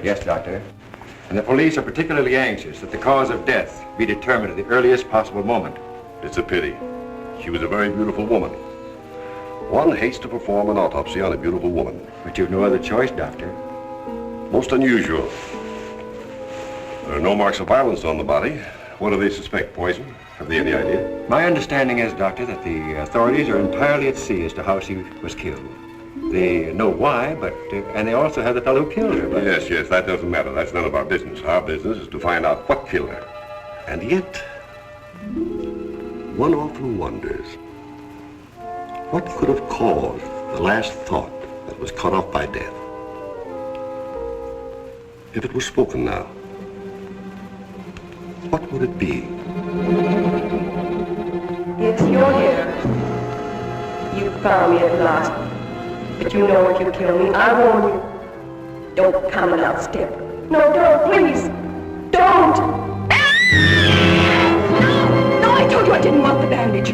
damage. Yes, Doctor. And the police are particularly anxious that the cause of death be determined at the earliest possible moment. It's a pity. She was a very beautiful woman. One hates to perform an autopsy on a beautiful woman. But you've no other choice, Doctor. Most unusual. There are no marks of violence on the body. What do they suspect? Poison? Have they any idea? My understanding is, Doctor, that the authorities are entirely at sea as to how she was killed. They know why, but, and they also have the fellow who killed her. But... Yes, that doesn't matter. That's none of our business. Our business is to find out what killed her. And yet, one often wonders, what could have caused the last thought that was cut off by death? If it was spoken now, what would it be? Yes, you're here. You found me at last. But you know what you killed me. I warn you. Don't come and outstep. No, don't, please. Don't! No, I told you I didn't want the bandage.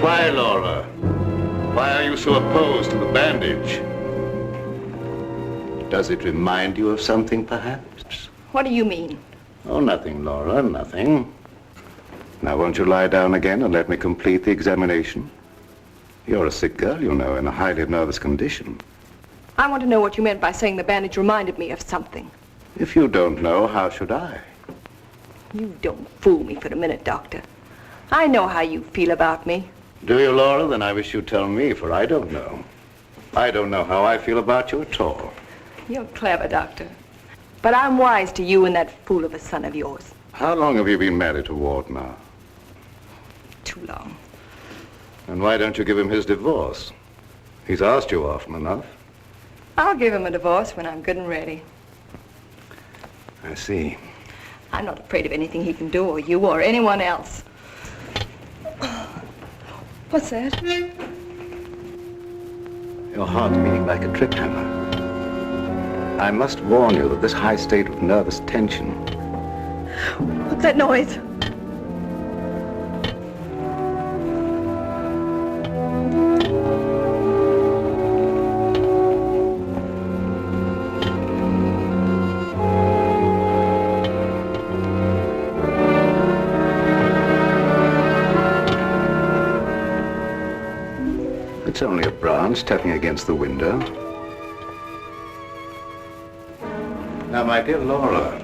Why, Laura? Why are you so opposed to the bandage? Does it remind you of something, perhaps? What do you mean? Oh, nothing, Laura, nothing. Now, won't you lie down again and let me complete the examination? You're a sick girl, you know, in a highly nervous condition. I want to know what you meant by saying the bandage reminded me of something. If you don't know, how should I? You don't fool me for a minute, Doctor. I know how you feel about me. Do you, Laura? Then I wish you'd tell me, for I don't know. I don't know how I feel about you at all. You're clever, Doctor. But I'm wise to you and that fool of a son of yours. How long have you been married to Ward now? Too long. And why don't you give him his divorce? He's asked you often enough. I'll give him a divorce when I'm good and ready. I see. I'm not afraid of anything he can do, or you, or anyone else. What's that? Your heart's beating like a trip hammer. I must warn you that this high state of nervous tension... What's that noise? It's only a branch tapping against the window. Now, my dear Laura,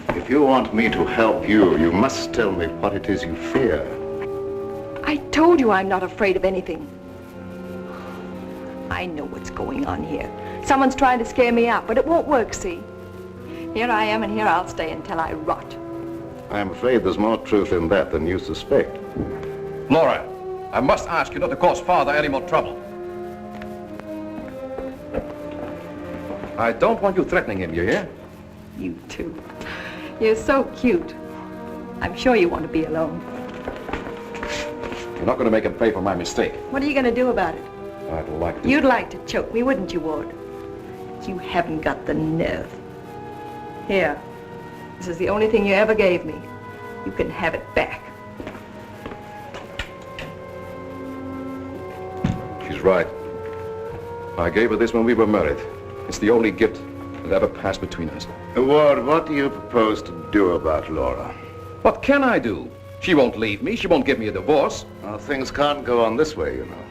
if you want me to help you, you must tell me what it is you fear. I told you I'm not afraid of anything. I know what's going on here. Someone's trying to scare me out, but it won't work, see? Here I am, and here I'll stay until I rot. I'm afraid there's more truth in that than you suspect. Laura, I must ask you not to cause Father any more trouble. I don't want you threatening him, you hear? You too. You're so cute. I'm sure you want to be alone. You're not going to make him pay for my mistake. What are you going to do about it? I'd like to... You'd like to choke me, wouldn't you, Ward? You haven't got the nerve. Here. This is the only thing you ever gave me. You can have it back. She's right. I gave her this when we were married. It's the only gift that ever passed between us. Ward, what do you propose to do about Laura? What can I do? She won't leave me. She won't give me a divorce. Well, things can't go on this way, you know.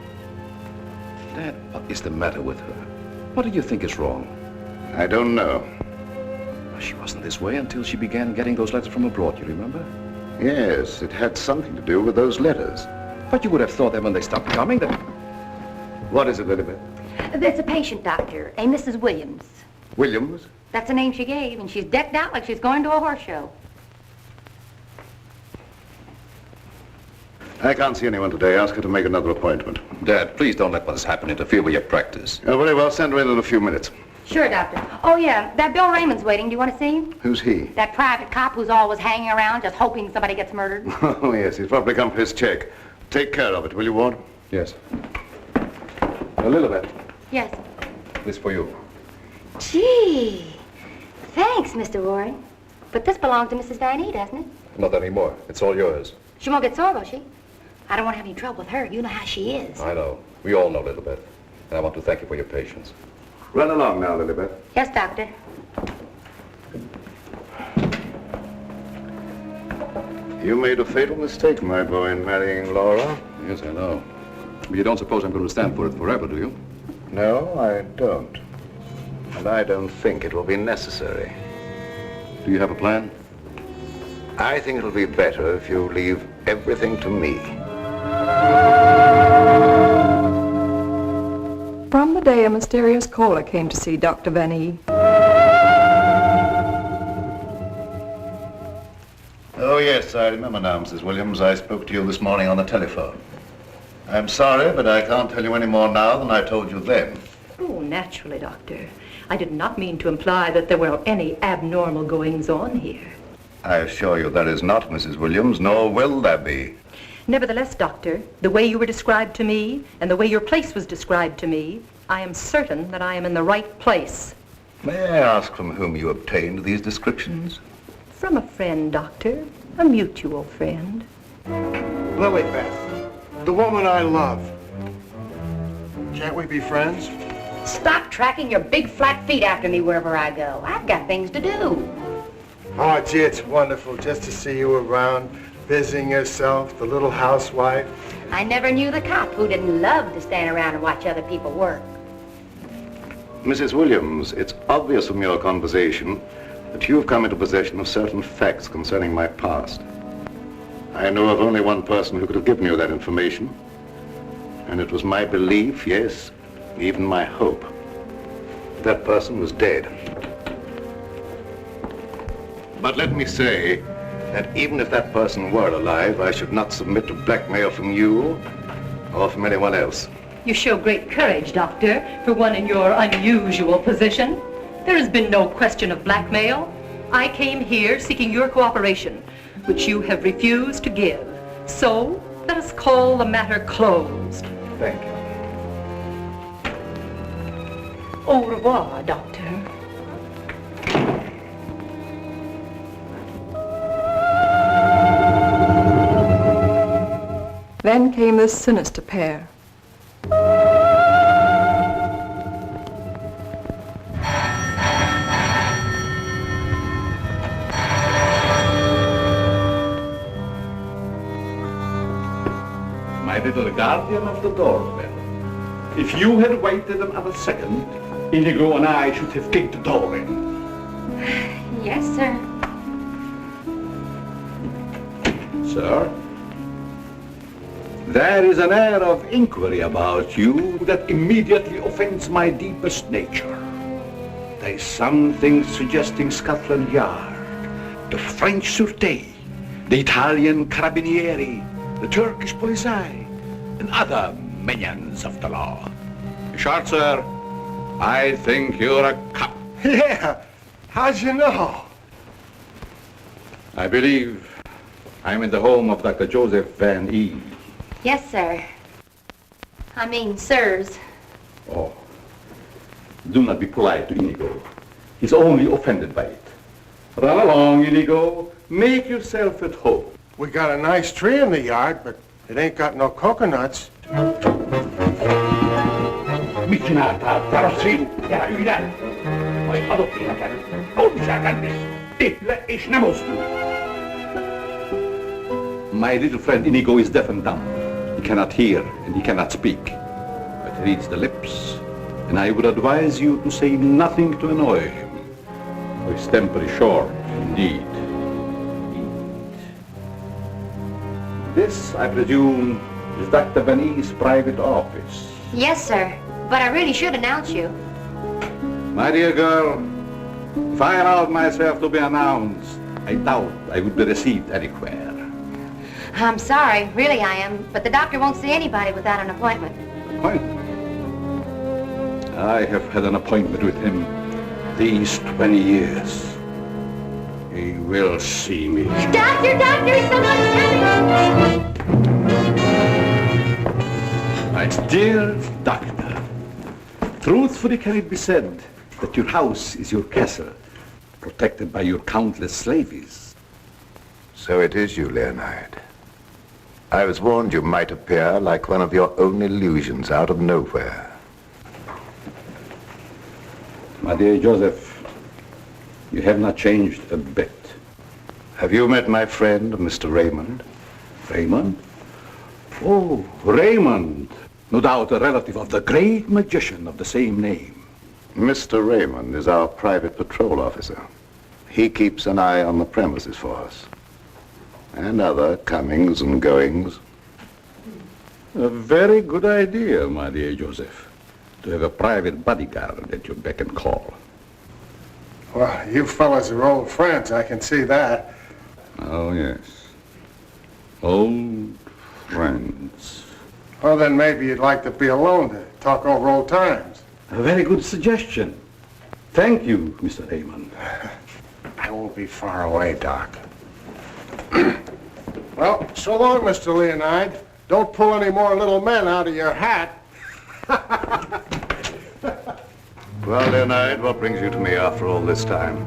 Dad, what is the matter with her? What do you think is wrong? I don't know. She wasn't this way until she began getting those letters from abroad, you remember? Yes, it had something to do with those letters. But you would have thought that when they stopped coming that... What is it, Elizabeth? There's a patient, Doctor, a Mrs. Williams. Williams? That's the name she gave, and she's decked out like she's going to a horse show. I can't see anyone today. Ask her to make another appointment. Dad, please don't let what has happened interfere with your practice. Oh, very well. Send her in a few minutes. Sure, Doctor. Oh, yeah, that Bill Raymond's waiting. Do you want to see him? Who's he? That private cop who's always hanging around just hoping somebody gets murdered. Oh, yes. He's probably come for his check. Take care of it, will you, Ward? Yes. Elizabeth, Yes. this for you. Gee. Thanks, Mr. Waring. But this belongs to Mrs. Van E, doesn't it? Not anymore. It's all yours. She won't get sore, will she? I don't want to have any trouble with her. You know how she is. I know. We all know Elizabeth. And I want to thank you for your patience. Run along now, Lilibet. Yes, Doctor. You made a fatal mistake, my boy, in marrying Laura. Yes, I know. But you don't suppose I'm going to stand for it forever, do you? No, I don't. And I don't think it will be necessary. Do you have a plan? I think it'll be better if you leave everything to me. From the day a mysterious caller came to see Dr. Van E. Oh, yes, I remember now, Mrs. Williams. I spoke to you this morning on the telephone. I'm sorry, but I can't tell you any more now than I told you then. Oh, naturally, Doctor. I did not mean to imply that there were any abnormal goings-on here. I assure you there is not, Mrs. Williams, nor will there be. Nevertheless, Doctor, the way you were described to me and the way your place was described to me, I am certain that I am in the right place. May I ask from whom you obtained these descriptions? From a friend, Doctor. A mutual friend. Lilybeth, the woman I love. Can't we be friends? Stop tracking your big flat feet after me wherever I go. I've got things to do. Oh, gee, it's wonderful just to see you around, busying yourself, the little housewife. I never knew the cop who didn't love to stand around and watch other people work. Mrs. Williams, it's obvious from your conversation that you've come into possession of certain facts concerning my past. I know of only one person who could have given you that information, and it was my belief, yes, even my hope. That person was dead. But let me say that even if that person were alive, I should not submit to blackmail from you or from anyone else. You show great courage, Doctor, for one in your unusual position. There has been no question of blackmail. I came here seeking your cooperation, which you have refused to give. So, let us call the matter closed. Thank you. Au revoir, Doctor. Then came this sinister pair. My little guardian of the doorbell. If you had waited another second, Inigo and I should have kicked the door in. Yes, sir. Sir, there is an air of inquiry about you that immediately offends my deepest nature. There is something suggesting Scotland Yard, the French Sûreté, the Italian Carabinieri, the Turkish Polizei, and other minions of the law. In short, sir, I think you're a cop. Yeah, how'd you know? I believe I'm in the home of Dr. Joseph Van E. Yes, sir. I mean, sirs. Oh, do not be polite to Inigo. He's only offended by it. Run along, Inigo. Make yourself at home. We got a nice tree in the yard, but it ain't got no coconuts. Micinata, Tarossin, ja üle. Moi adoptiinaken, onsakannis, tihle is namustu. My little friend Inigo is deaf and dumb. He cannot hear and he cannot speak, but he reads the lips, and I would advise you to say nothing to annoy him. For his temper is short, indeed. This, I presume, is Dr. Van E.'s private office. Yes, sir. But I really should announce you. My dear girl, if I allowed myself to be announced, I doubt I would be received anywhere. I'm sorry, really I am, but the doctor won't see anybody without an appointment. Appointment? I have had an appointment with him these 20 years. He will see me. Doctor, someone's coming! My dear doctor, truthfully can it be said that your house is your castle, protected by your countless slaves? So it is you, Leonard. I was warned you might appear like one of your own illusions out of nowhere. My dear Joseph, you have not changed a bit. Have you met my friend, Mr. Raymond? Raymond? Oh, Raymond. No doubt a relative of the great magician of the same name. Mr. Raymond is our private patrol officer. He keeps an eye on the premises for us. And other comings and goings. A very good idea, my dear Joseph, to have a private bodyguard at your beck and call. Well, you fellas are old friends, I can see that. Oh, yes. Old friends. Well, then maybe you'd like to be alone to talk over old times. A very good suggestion. Thank you, Mr. Raymond. I won't be far away, Doc. Well, so long, Mr. Leonide. Don't pull any more little men out of your hat. Well, Leonard, what brings you to me after all this time?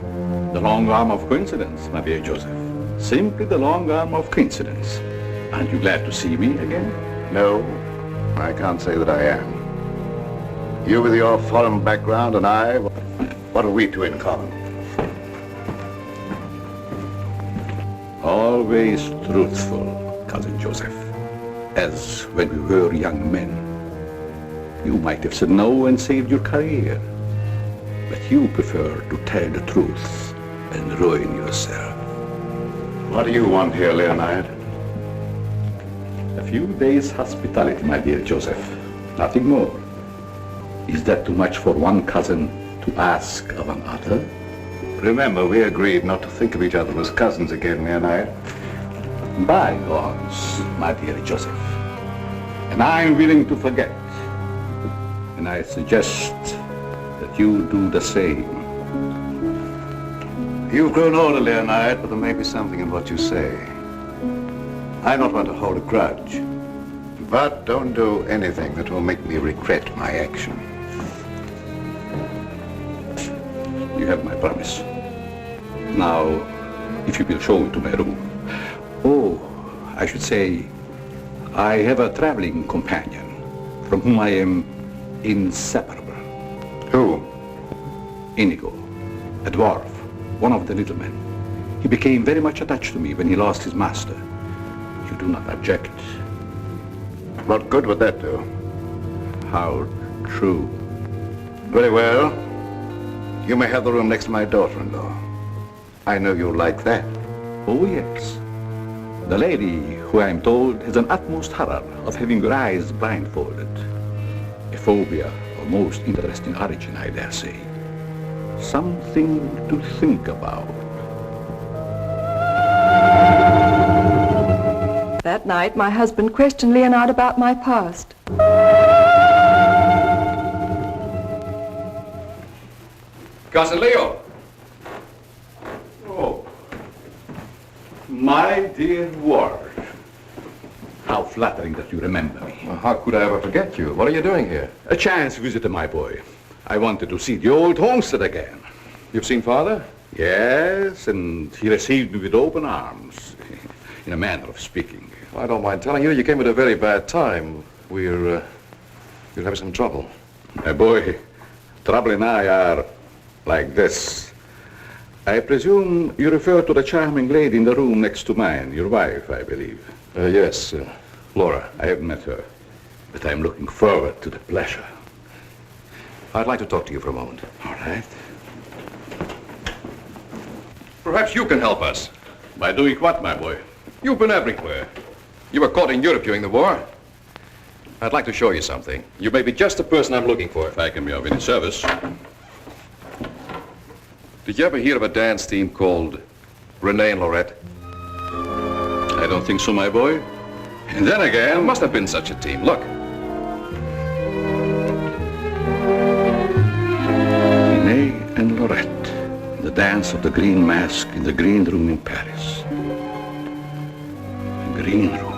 The long arm of coincidence, my dear Joseph. Simply the long arm of coincidence. Aren't you glad to see me again? No, I can't say that I am. You with your foreign background and I, what are we two in common? Always truthful, Cousin Joseph. As when we were young men. You might have said no and saved your career. But you prefer to tell the truth and ruin yourself. What do you want here, Leonard? A few days' hospitality, my dear Joseph. Nothing more. Is that too much for one cousin to ask of another? Remember, we agreed not to think of each other as cousins again, Leonard. Bygones, my dear Joseph. And I'm willing to forget. And I suggest that you do the same. You've grown older, Leonard, but there may be something in what you say. I'm not one to hold a grudge. But don't do anything that will make me regret my action. You have my promise. Now, if you will show me to my room. Oh, I should say, I have a traveling companion from whom I am inseparable. Who? Inigo, a dwarf, one of the little men. He became very much attached to me when he lost his master. You do not object? What good would that do? How true. Very well. You may have the room next to my daughter-in-law. I know you'll like that. Oh, yes. The lady, who I am told has an utmost horror of having your eyes blindfolded. A phobia of most interesting origin, I dare say. Something to think about. That night, my husband questioned Leonard about my past. Cousin Leo! Oh, my dear Ward. How flattering that you remember me. Well, how could I ever forget you? What are you doing here? A chance visitor, my boy. I wanted to see the old homestead again. You've seen Father? Yes, and he received me with open arms, in a manner of speaking. I don't mind telling you, you came at a very bad time. We're having some trouble. My boy, Trouble and I are like this. I presume you refer to the charming lady in the room next to mine, your wife, I believe. Yes, Laura. I haven't met her, but I'm looking forward to the pleasure. I'd like to talk to you for a moment. All right. Perhaps you can help us. By doing what, my boy? You've been everywhere. You were caught in Europe during the war. I'd like to show you something. You may be just the person I'm looking for. If I can be of any service. Did you ever hear of a dance team called Renee and Lorette? I don't think so, my boy. And then again... There must have been such a team. Look. Renee and Lorette. The dance of the green mask in the green room in Paris. The green room.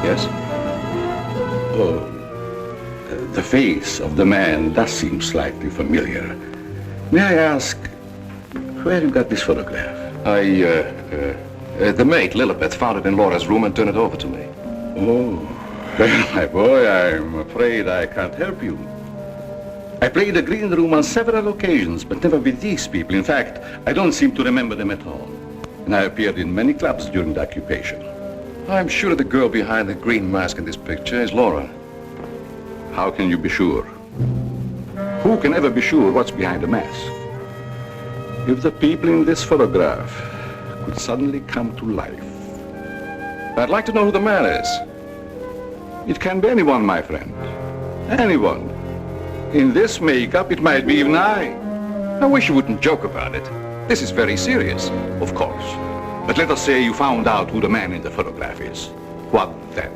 Yes? Oh, the face of the man does seem slightly familiar. May I ask where you got this photograph? The maid, Lilibet, found it in Laura's room and turned it over to me. Oh, well, my boy, I'm afraid I can't help you. I played the green room on several occasions, but never with these people. In fact, I don't seem to remember them at all. And I appeared in many clubs during the occupation. I'm sure the girl behind the green mask in this picture is Laura. How can you be sure? Who can ever be sure what's behind the mask? If the people in this photograph could suddenly come to life. I'd like to know who the man is. It can be anyone, my friend. Anyone. In this makeup, it might be even I. I wish you wouldn't joke about it. This is very serious. Of course. But let us say you found out who the man in the photograph is. What then?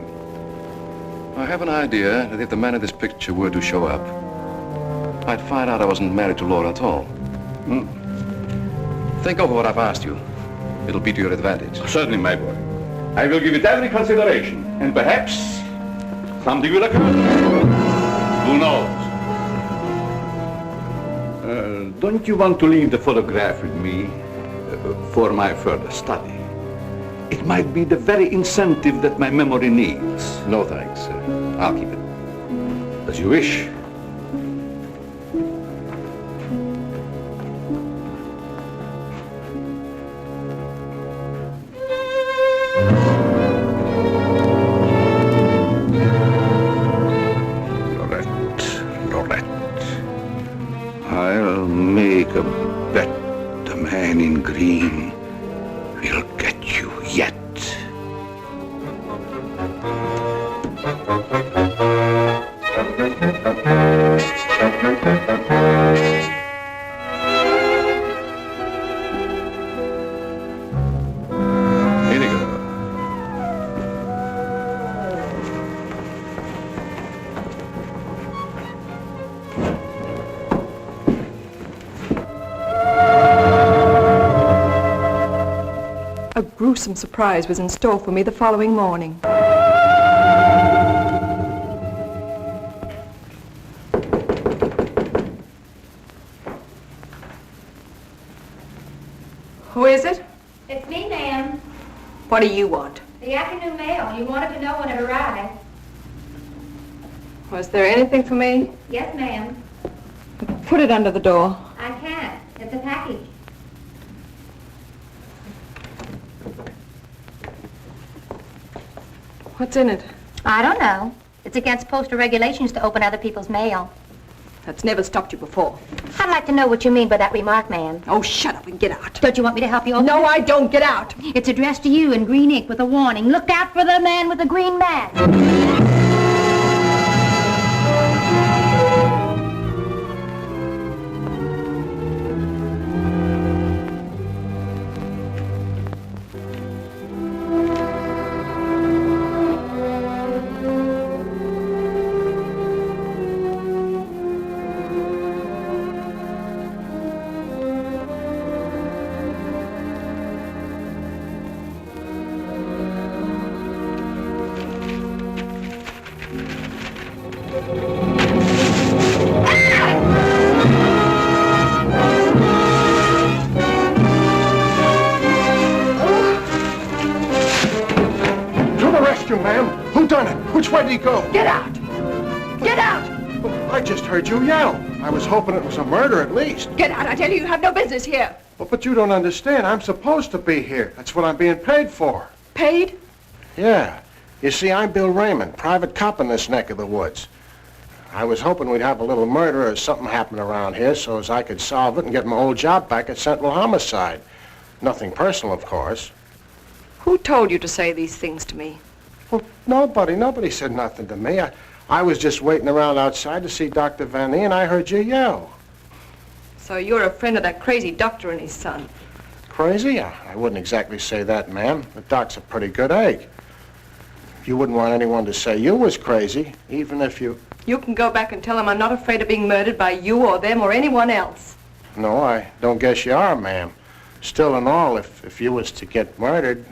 I have an idea that if the man in this picture were to show up, I'd find out I wasn't married to Laura at all. Think over what I've asked you. It'll be to your advantage. Certainly, my boy. I will give it every consideration, and perhaps something will occur. Who knows? Don't you want to leave the photograph with me for my further study? It might be the very incentive that my memory needs. No thanks. I'll keep it. As you wish. I'll make a bet the man in green will get you yet. Here you go. A gruesome surprise was in store for me the following morning. Who is it? It's me, ma'am. What do you want? The afternoon mail. You wanted to know when it arrived. Was there anything for me? Yes, ma'am. Put it under the door. I can't. It's a package. What's in it? I don't know. It's against postal regulations to open other people's mail. That's never stopped you before. I'd like to know what you mean by that remark, ma'am. Oh, shut up and get out. Don't you want me to help you open No, it? I don't. Get out. It's addressed to you in green ink with a warning. Look out for the man with the green mask. Ma'am, who done it? Which way did he go? Get out. Get out. I just heard you yell. I was hoping it was a murder at least. Get out. I tell you, you have no business here. Well, but you don't understand. I'm supposed to be here. That's what I'm being paid for. Paid? Yeah. You see, I'm Bill Raymond, private cop in this neck of the woods. I was hoping we'd have a little murder or something happen around here so as I could solve it and get my old job back at Central Homicide. Nothing personal, of course. Who told you to say these things to me? Well, nobody said nothing to me. I was just waiting around outside to see Dr. Van E, and I heard you yell. So you're a friend of that crazy doctor and his son. Crazy? I wouldn't exactly say that, ma'am. The doc's a pretty good egg. You wouldn't want anyone to say you was crazy, even if you... You can go back and tell them I'm not afraid of being murdered by you or them or anyone else. No, I don't guess you are, ma'am. Still and all, if you was to get murdered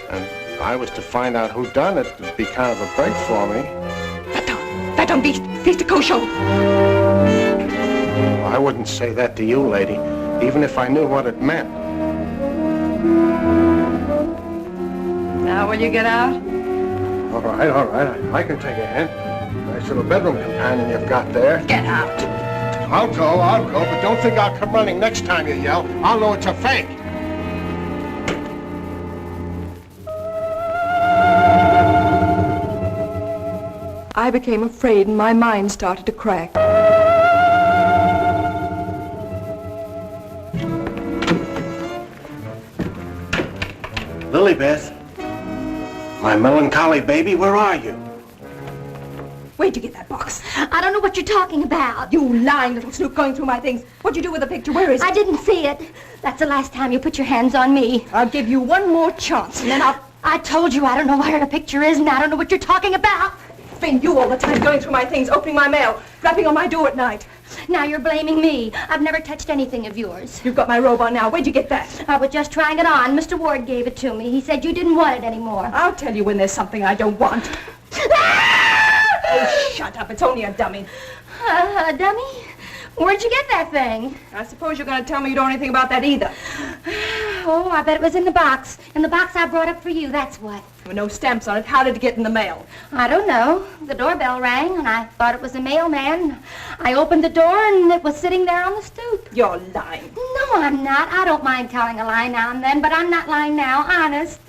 and I was to find out who done it, it'd be kind of a break for me. That don't beast the kosher. I wouldn't say that to you, lady, even if I knew what it meant. Now will you get out? All right, I can take a hint. I to the bedroom companion you've got there. Get out. I'll go, but don't think I'll come running next time you yell. I'll know it's a fake. I became afraid and my mind started to crack. Lilybeth, my melancholy baby, where are you? Where'd you get that box? I don't know what you're talking about. You lying little snoop going through my things. What'd you do with the picture? Where is it? I didn't see it. That's the last time you put your hands on me. I'll give you one more chance and then I told you I don't know where the picture is and I don't know what you're talking about. It's been you all the time going through my things, opening my mail, rapping on my door at night. Now you're blaming me. I've never touched anything of yours. You've got my robe on now. Where'd you get that? I was just trying it on. Mr. Ward gave it to me. He said you didn't want it anymore. I'll tell you when there's something I don't want. Oh, shut up. It's only a dummy. A dummy? Where'd you get that thing? I suppose you're going to tell me you don't know anything about that either. Oh, I bet it was in the box. In the box I brought up for you, that's what. There were no stamps on it. How did it get in the mail? I don't know. The doorbell rang, and I thought it was a mailman. I opened the door, and it was sitting there on the stoop. You're lying. No, I'm not. I don't mind telling a lie now and then, but I'm not lying now, honest.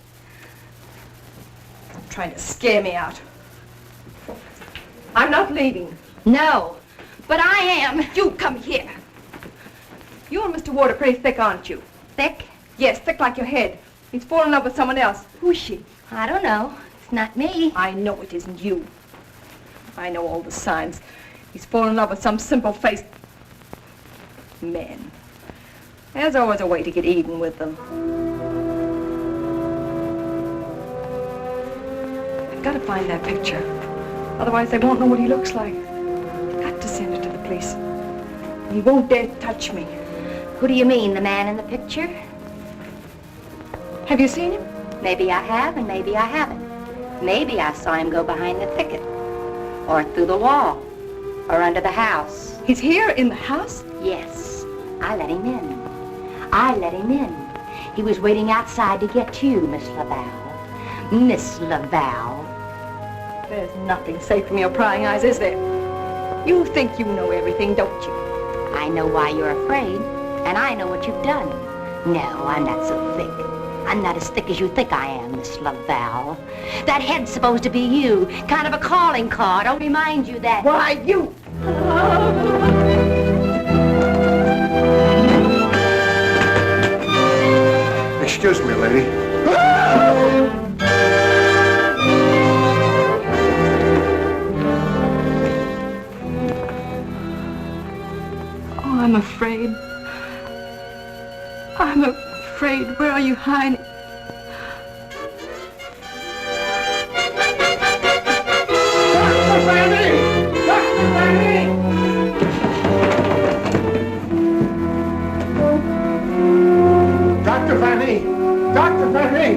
You're trying to scare me out. I'm not leaving. No, but I am. You come here. You and Mr. Ward are pretty thick, aren't you? Thick? Yes, thick like your head. He's fallen in love with someone else. Who's she? I don't know. It's not me. I know it isn't you. I know all the signs. He's fallen in love with some simple-faced man. There's always a way to get even with them. I've got to find that picture. Otherwise, they won't know what he looks like. I've got to send it to the police. He won't dare touch me. Who do you mean, the man in the picture? Have you seen him? Maybe I have, and maybe I haven't. Maybe I saw him go behind the thicket, or through the wall, or under the house. He's here in the house? Yes, I let him in. I let him in. He was waiting outside to get you, Miss Laval. Miss Laval. There's nothing safe from your prying eyes, is there? You think you know everything, don't you? I know why you're afraid, and I know what you've done. No, I'm not so thick. I'm not as thick as you think I am, Miss Laval. That head's supposed to be you, kind of a calling card. I'll remind you that. Why, you... Excuse me, lady. Oh, I'm afraid. I'm afraid. Where are you hiding? Dr. Fanny! Dr. Fanny! Dr. Fanny! Dr. Fanny!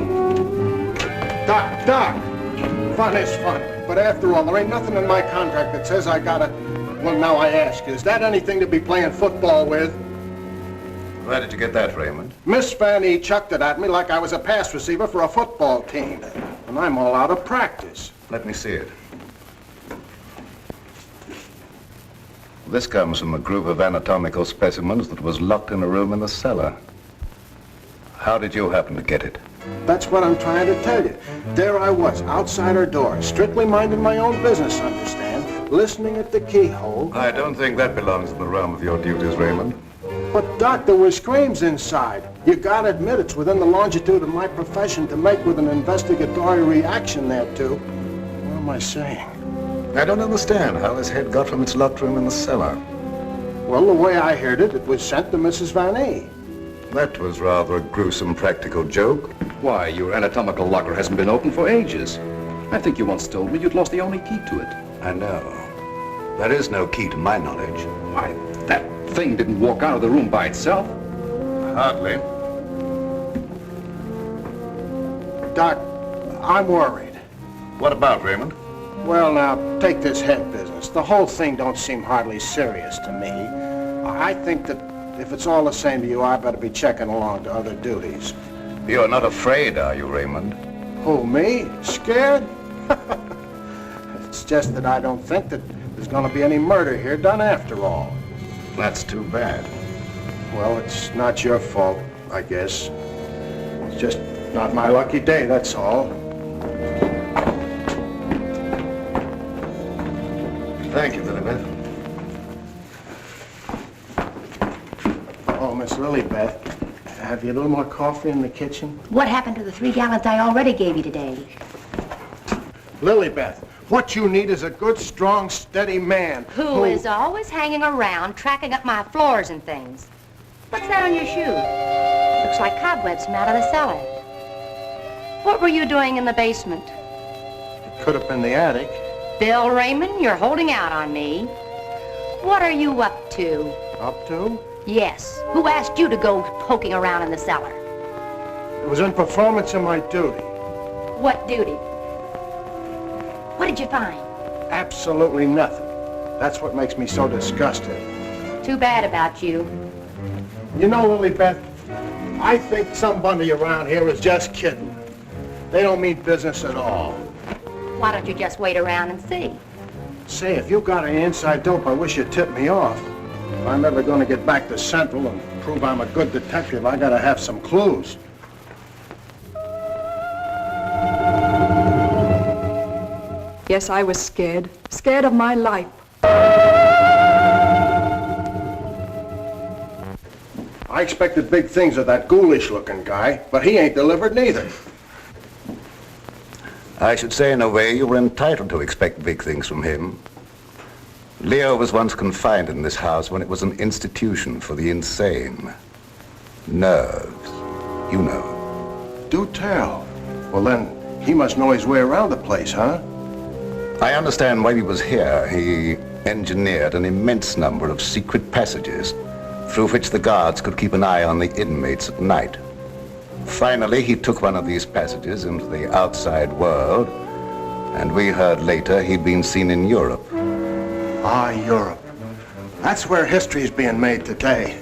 Doc. Fun is fun. But after all, there ain't nothing in my contract that says I gotta... Well, now I ask, is that anything to be playing football with? Where did you get that, Raymond? Miss Fanny chucked it at me like I was a pass receiver for a football team. And I'm all out of practice. Let me see it. This comes from a group of anatomical specimens that was locked in a room in the cellar. How did you happen to get it? That's what I'm trying to tell you. There I was, outside her door, strictly minding my own business, understand? Listening at the keyhole. I don't think that belongs in the realm of your duties, Raymond. But, Doc, there were screams inside. You gotta admit it's within the longitude of my profession to make with an investigatory reaction thereto. What am I saying? I don't understand how this head got from its locked room in the cellar. Well, the way I heard it, it was sent to Mrs. Van E. That was rather a gruesome practical joke. Why, your anatomical locker hasn't been opened for ages. I think you once told me you'd lost the only key to it. I know. There is no key to my knowledge. Why, that thing didn't walk out of the room by itself. Hardly. Doc, I'm worried. What about, Raymond? Well, now, take this head business. The whole thing don't seem hardly serious to me. I think that if it's all the same to you, I better be checking along to other duties. You're not afraid, are you, Raymond? Who, me? Scared? It's just that I don't think that there's going to be any murder here done after all. That's too bad. Well, it's not your fault, I guess. It's just not my lucky day, that's all. Thank you, Lilibeth. Oh, Miss Lilibeth, have you a little more coffee in the kitchen? What happened to the 3 gallons I already gave you today? Lilibeth, what you need is a good, strong, steady man. Who is always hanging around, tracking up my floors and things. What's that on your shoe? Looks like cobwebs from out of the cellar. What were you doing in the basement? It could have been the attic. Bill Raymond, you're holding out on me. What are you up to? Up to? Yes. Who asked you to go poking around in the cellar? It was in performance of my duty. What duty? What did you find? Absolutely nothing. That's what makes me so disgusted. Too bad about you. You know, Lilibeth, I think somebody around here is just kidding. They don't mean business at all. Why don't you just wait around and see? Say, if you got any inside dope, I wish you'd tip me off. If I'm ever going to get back to Central and prove I'm a good detective, I gotta have some clues. Yes, I was scared. Scared of my life. I expected big things of that ghoulish-looking guy, but he ain't delivered neither. I should say, in a way, you were entitled to expect big things from him. Leo was once confined in this house when it was an institution for the insane. Nerves, you know. Do tell. Well, then, he must know his way around the place, huh? I understand while he was here, he engineered an immense number of secret passages through which the guards could keep an eye on the inmates at night. Finally, he took one of these passages into the outside world, and we heard later he'd been seen in Europe. Ah, Europe. That's where history's being made today.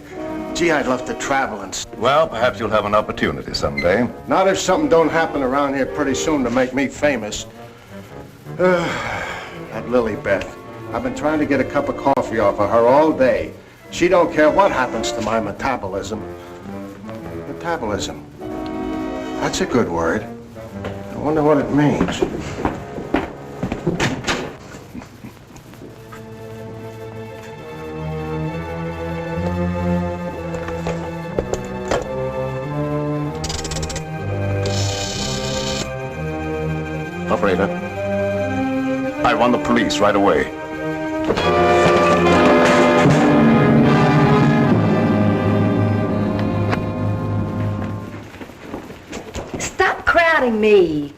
Gee, I'd love to travel and... Well, perhaps you'll have an opportunity someday. Not if something don't happen around here pretty soon to make me famous. That Lilibeth. I've been trying to get a cup of coffee off of her all day. She don't care what happens to my metabolism. Metabolism. That's a good word. I wonder what it means. Operator, I want the police right away. Stop crowding me.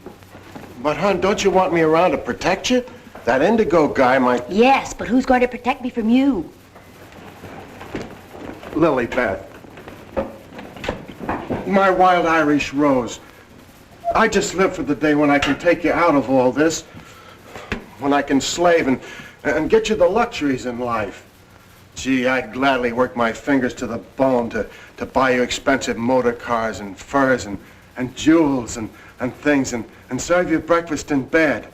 But, hon, don't you want me around to protect you? That indigo guy might... Yes, but who's going to protect me from you? Lilibeth. My wild Irish rose. I just live for the day when I can take you out of all this. When I can slave and get you the luxuries in life. Gee, I'd gladly work my fingers to the bone to buy you expensive motor cars and furs and jewels and things and serve you breakfast in bed.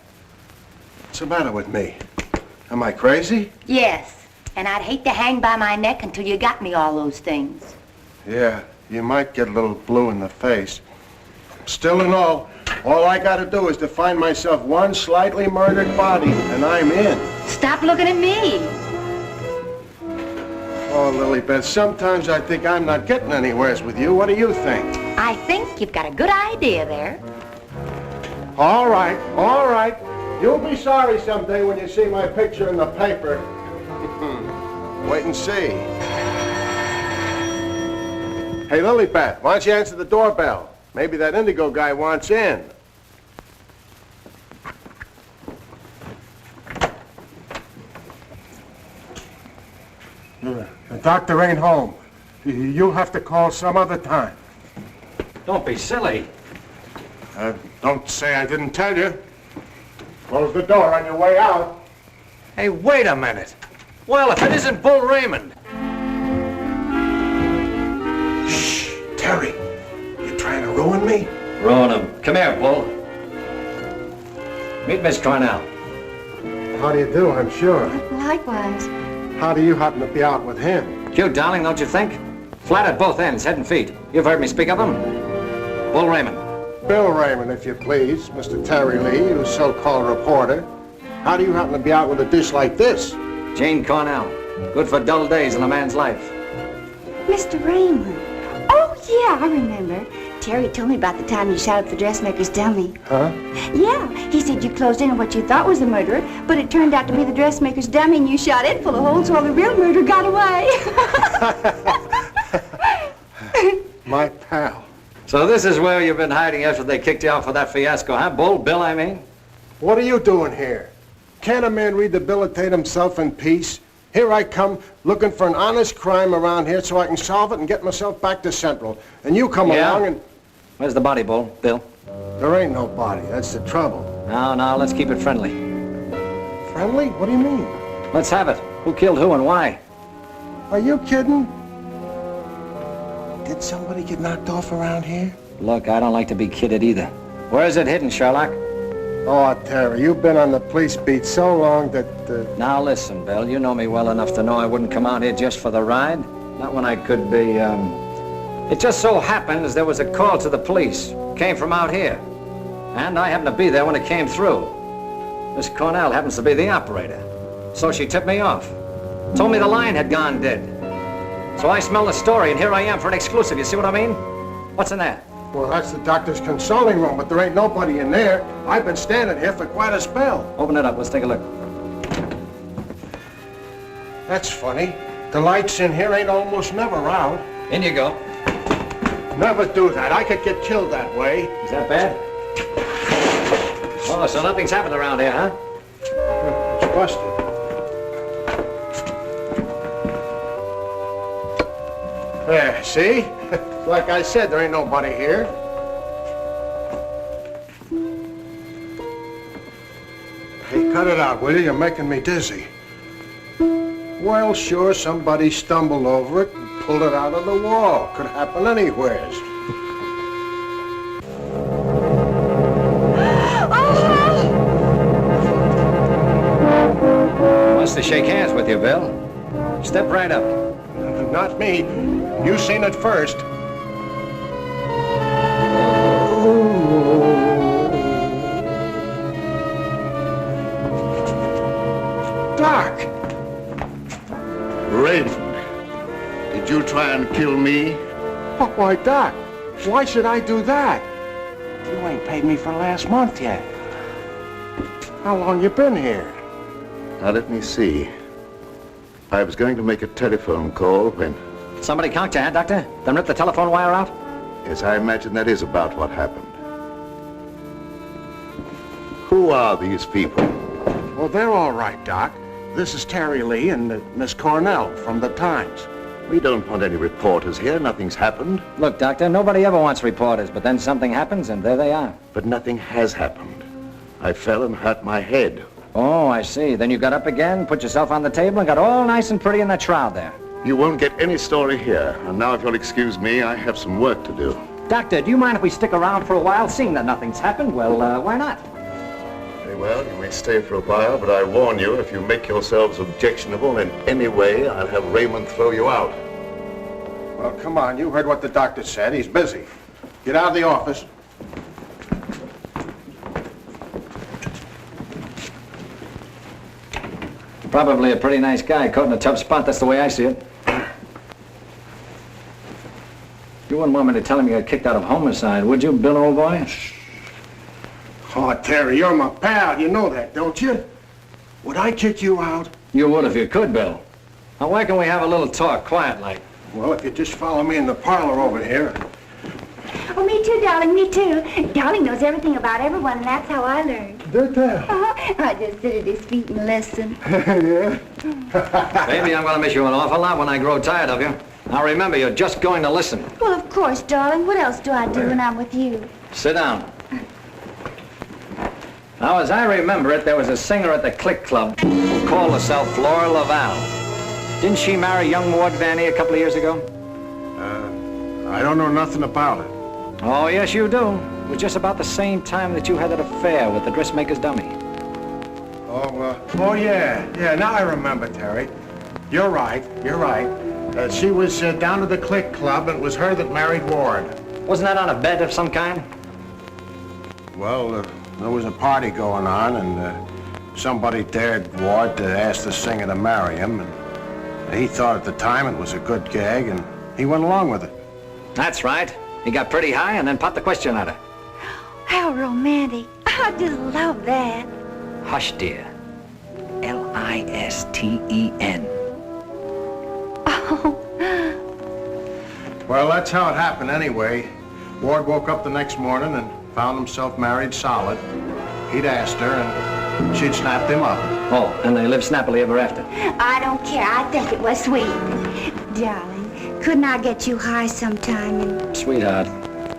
What's the matter with me? Am I crazy? Yes, and I'd hate to hang by my neck until you got me all those things. Yeah, you might get a little blue in the face. Still and all I gotta do is to find myself one slightly murdered body, and I'm in. Stop looking at me. Oh, Lilibeth, sometimes I think I'm not getting anywheres with you. What do you think? I think you've got a good idea there. All right, all right. You'll be sorry someday when you see my picture in the paper. Wait and see. Hey, Lilibeth, why don't you answer the doorbell? Maybe that indigo guy wants in. The doctor ain't home. You'll have to call some other time. Don't be silly. Don't say I didn't tell you. Close the door on your way out. Hey, wait a minute. Well, if it isn't Bull Raymond. Shh, Terry. You trying to ruin me? Ruin him. Come here, Bull. Meet Miss Cornell. How do you do, I'm sure. Likewise. How do you happen to be out with him? Cute, darling, don't you think? Flat at both ends, head and feet. You've heard me speak of him. Bull Raymond. Bill Raymond, if you please. Mr. Terry Lee, you so-called reporter. How do you happen to be out with a dish like this? Jane Cornell. Good for dull days in a man's life. Mr. Raymond. Oh, yeah, I remember. Terry told me about the time you shot up the dressmaker's dummy. Huh? Yeah, he said you closed in on what you thought was the murderer, but it turned out to be the dressmaker's dummy and you shot it full of holes while the real murderer got away. My pal. So this is where you've been hiding after they kicked you out for that fiasco, huh? Bull Bill, I mean? What are you doing here? Can't a man rehabilitate himself in peace? Here I come, looking for an honest crime around here so I can solve it and get myself back to Central. And you come along and... Where's the body, Bull? Bill? There ain't no body. That's the trouble. No, let's keep it friendly. Friendly? What do you mean? Let's have it. Who killed who and why? Are you kidding? Did somebody get knocked off around here? Look, I don't like to be kidded either. Where's it hidden, Sherlock? Oh, Terry, you've been on the police beat so long that... Now listen, Bill, you know me well enough to know I wouldn't come out here just for the ride. Not when I could be, It just so happens there was a call to the police. Came from out here. And I happened to be there when it came through. Miss Cornell happens to be the operator. So she tipped me off. Told me the line had gone dead. So I smelled the story, and here I am for an exclusive. You see what I mean? What's in there? Well, that's the doctor's consulting room, but there ain't nobody in there. I've been standing here for quite a spell. Open it up. Let's take a look. That's funny. The lights in here ain't almost never out. In you go. Never do that. I could get killed that way. Is that bad? Oh, so nothing's happened around here, huh? It's busted. There, see? Like I said, there ain't nobody here. Hey, cut it out, will you? You're making me dizzy. Well, sure, somebody stumbled over it and pulled it out of the wall. Could happen anywheres. Wants to shake hands with you, Bill. Step right up. Not me. You seen it first. Doc! Raymond, did you try and kill me? Oh, why, Doc? Why should I do that? You ain't paid me for last month yet. How long you been here? Now, let me see. I was going to make a telephone call when... Somebody conked your hand, Doctor? Then ripped the telephone wire out? Yes, I imagine that is about what happened. Who are these people? Well, they're all right, Doc. This is Terry Lee and Miss Cornell from the Times. We don't want any reporters here. Nothing's happened. Look, Doctor, nobody ever wants reporters, but then something happens and there they are. But nothing has happened. I fell and hurt my head. Oh, I see. Then you got up again, put yourself on the table, and got all nice and pretty in that shroud there. You won't get any story here. And now, if you'll excuse me, I have some work to do. Doctor, do you mind if we stick around for a while, seeing that nothing's happened? Well, why not? Very well, you may stay for a while, but I warn you, if you make yourselves objectionable in any way, I'll have Raymond throw you out. Well, come on. You heard what the doctor said. He's busy. Get out of the office. Probably a pretty nice guy, caught in a tough spot. That's the way I see it. You wouldn't want me to tell him you got kicked out of homicide, would you, Bill, old boy? Oh, Terry, you're my pal. You know that, don't you? Would I kick you out? You would if you could, Bill. Now, why can't we have a little talk, quiet like? Well, if you just follow me in the parlor over here. Oh, me too, darling, me too. Darling knows everything about everyone, and that's how I learned. Did that? I just sit at his feet and listen. Yeah? Baby, I'm going to miss you an awful lot when I grow tired of you. Now, remember, you're just going to listen. Well, of course, darling. What else do I do when I'm with you? Sit down. Now, as I remember it, there was a singer at the Click Club who called herself Flora Laval. Didn't she marry young Ward Vanny a couple of years ago? I don't know nothing about it. Oh, yes, you do. It was just about the same time that you had that affair with the dressmaker's dummy. Oh, yeah. Now I remember, Terry. You're right. She was down to the Click Club, and it was her that married Ward. Wasn't that on a bet of some kind? Well, there was a party going on, and somebody dared Ward to ask the singer to marry him, and he thought at the time it was a good gag, and he went along with it. That's right. He got pretty high and then popped the question at her. How romantic. I just love that. Hush, dear. Listen. Well, that's how it happened anyway. Ward woke up the next morning and found himself married solid. He'd asked her, and she'd snapped him up. Oh, and they lived snappily ever after. I don't care. I think it was sweet. Darling, couldn't I get you high sometime and... Sweetheart,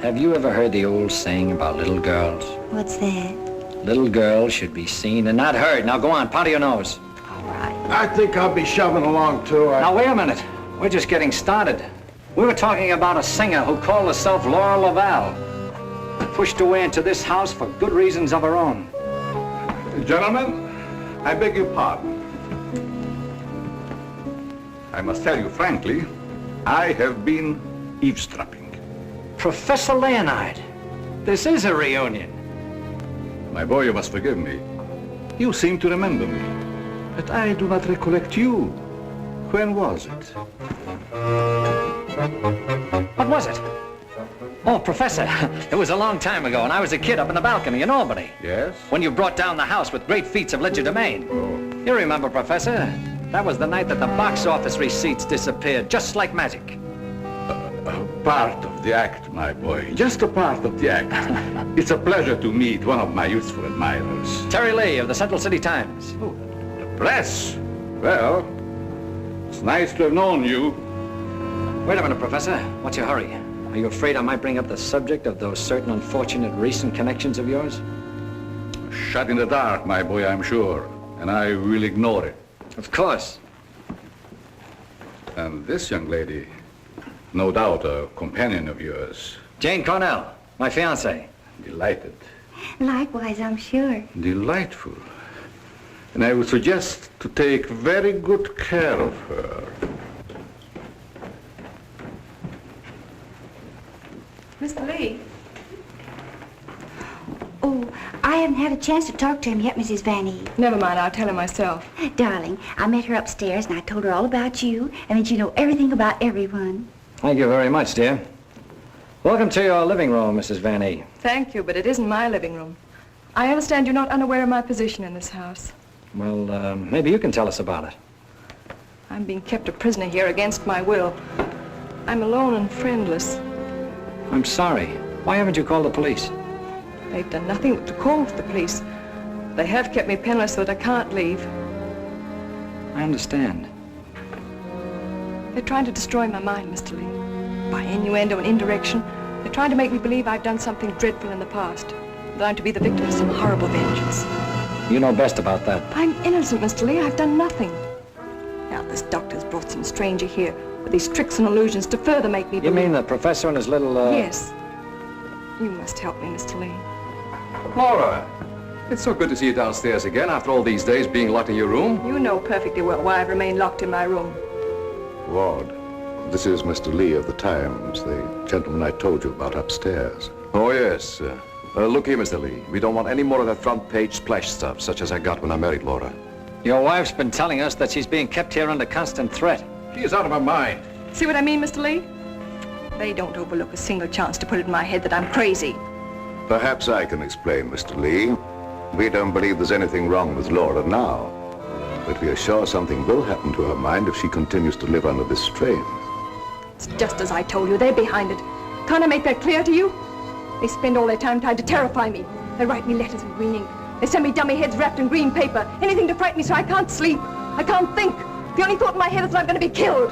have you ever heard the old saying about little girls? What's that? Little girls should be seen and not heard. Now go on, powder your nose. All right. I think I'll be shoving along, too. Now, wait a minute. We're just getting started. We were talking about a singer who called herself Laura Laval. Pushed away into this house for good reasons of her own. Gentlemen, I beg your pardon. I must tell you frankly, I have been eavesdropping. Professor Leonard, this is a reunion. My boy, you must forgive me. You seem to remember me, but I do not recollect you. When was it? What was it? Oh, Professor, it was a long time ago, and I was a kid up in the balcony in Albany. Yes? When you brought down the house with great feats of legerdemain. Oh. You remember, Professor? That was the night that the box office receipts disappeared, just like magic. Part of the act, my boy. Just a part of the act. It's a pleasure to meet one of my youthful admirers. Terry Lee of the Central City Times. Oh, the press. Well, it's nice to have known you. Wait a minute, Professor. What's your hurry? Are you afraid I might bring up the subject of those certain unfortunate recent connections of yours? Shut in the dark, my boy, I'm sure. And I will ignore it. Of course. And this young lady, no doubt a companion of yours. Jane Cornell, my fiancée. Delighted. Likewise, I'm sure. Delightful. And I would suggest to take very good care of her. Mr. Lee. Oh, I haven't had a chance to talk to him yet, Mrs. Van E. Never mind, I'll tell him myself. Darling, I met her upstairs and I told her all about you and that you know everything about everyone. Thank you very much, dear. Welcome to your living room, Mrs. Van E. Thank you, but it isn't my living room. I understand you're not unaware of my position in this house. Well, maybe you can tell us about it. I'm being kept a prisoner here against my will. I'm alone and friendless. I'm sorry. Why haven't you called the police? They've done nothing but to call for the police. They have kept me penniless so that I can't leave. I understand. They're trying to destroy my mind, Mr. Lee. By innuendo and indirection, they're trying to make me believe I've done something dreadful in the past. That I'm to be the victim of some horrible vengeance. You know best about that. I'm innocent, Mr. Lee. I've done nothing. Now, this doctor's brought some stranger here with these tricks and illusions to further make me You believe... mean the professor and his little, Yes. You must help me, Mr. Lee. Laura, it's so good to see you downstairs again after all these days being locked in your room. You know perfectly well why I've remained locked in my room. Ward, this is Mr. Lee of the Times, the gentleman I told you about upstairs. Oh, yes. Look here, Mr. Lee. We don't want any more of that front-page splash stuff, such as I got when I married Laura. Your wife's been telling us that she's being kept here under constant threat. She is out of her mind. See what I mean, Mr. Lee? They don't overlook a single chance to put it in my head that I'm crazy. Perhaps I can explain, Mr. Lee. We don't believe there's anything wrong with Laura now. But we are sure something will happen to her mind if she continues to live under this strain. It's just as I told you. They're behind it. Can't I make that clear to you? They spend all their time trying to terrify me. They write me letters in green ink. They send me dummy heads wrapped in green paper. Anything to frighten me so I can't sleep. I can't think. The only thought in my head is that I'm going to be killed.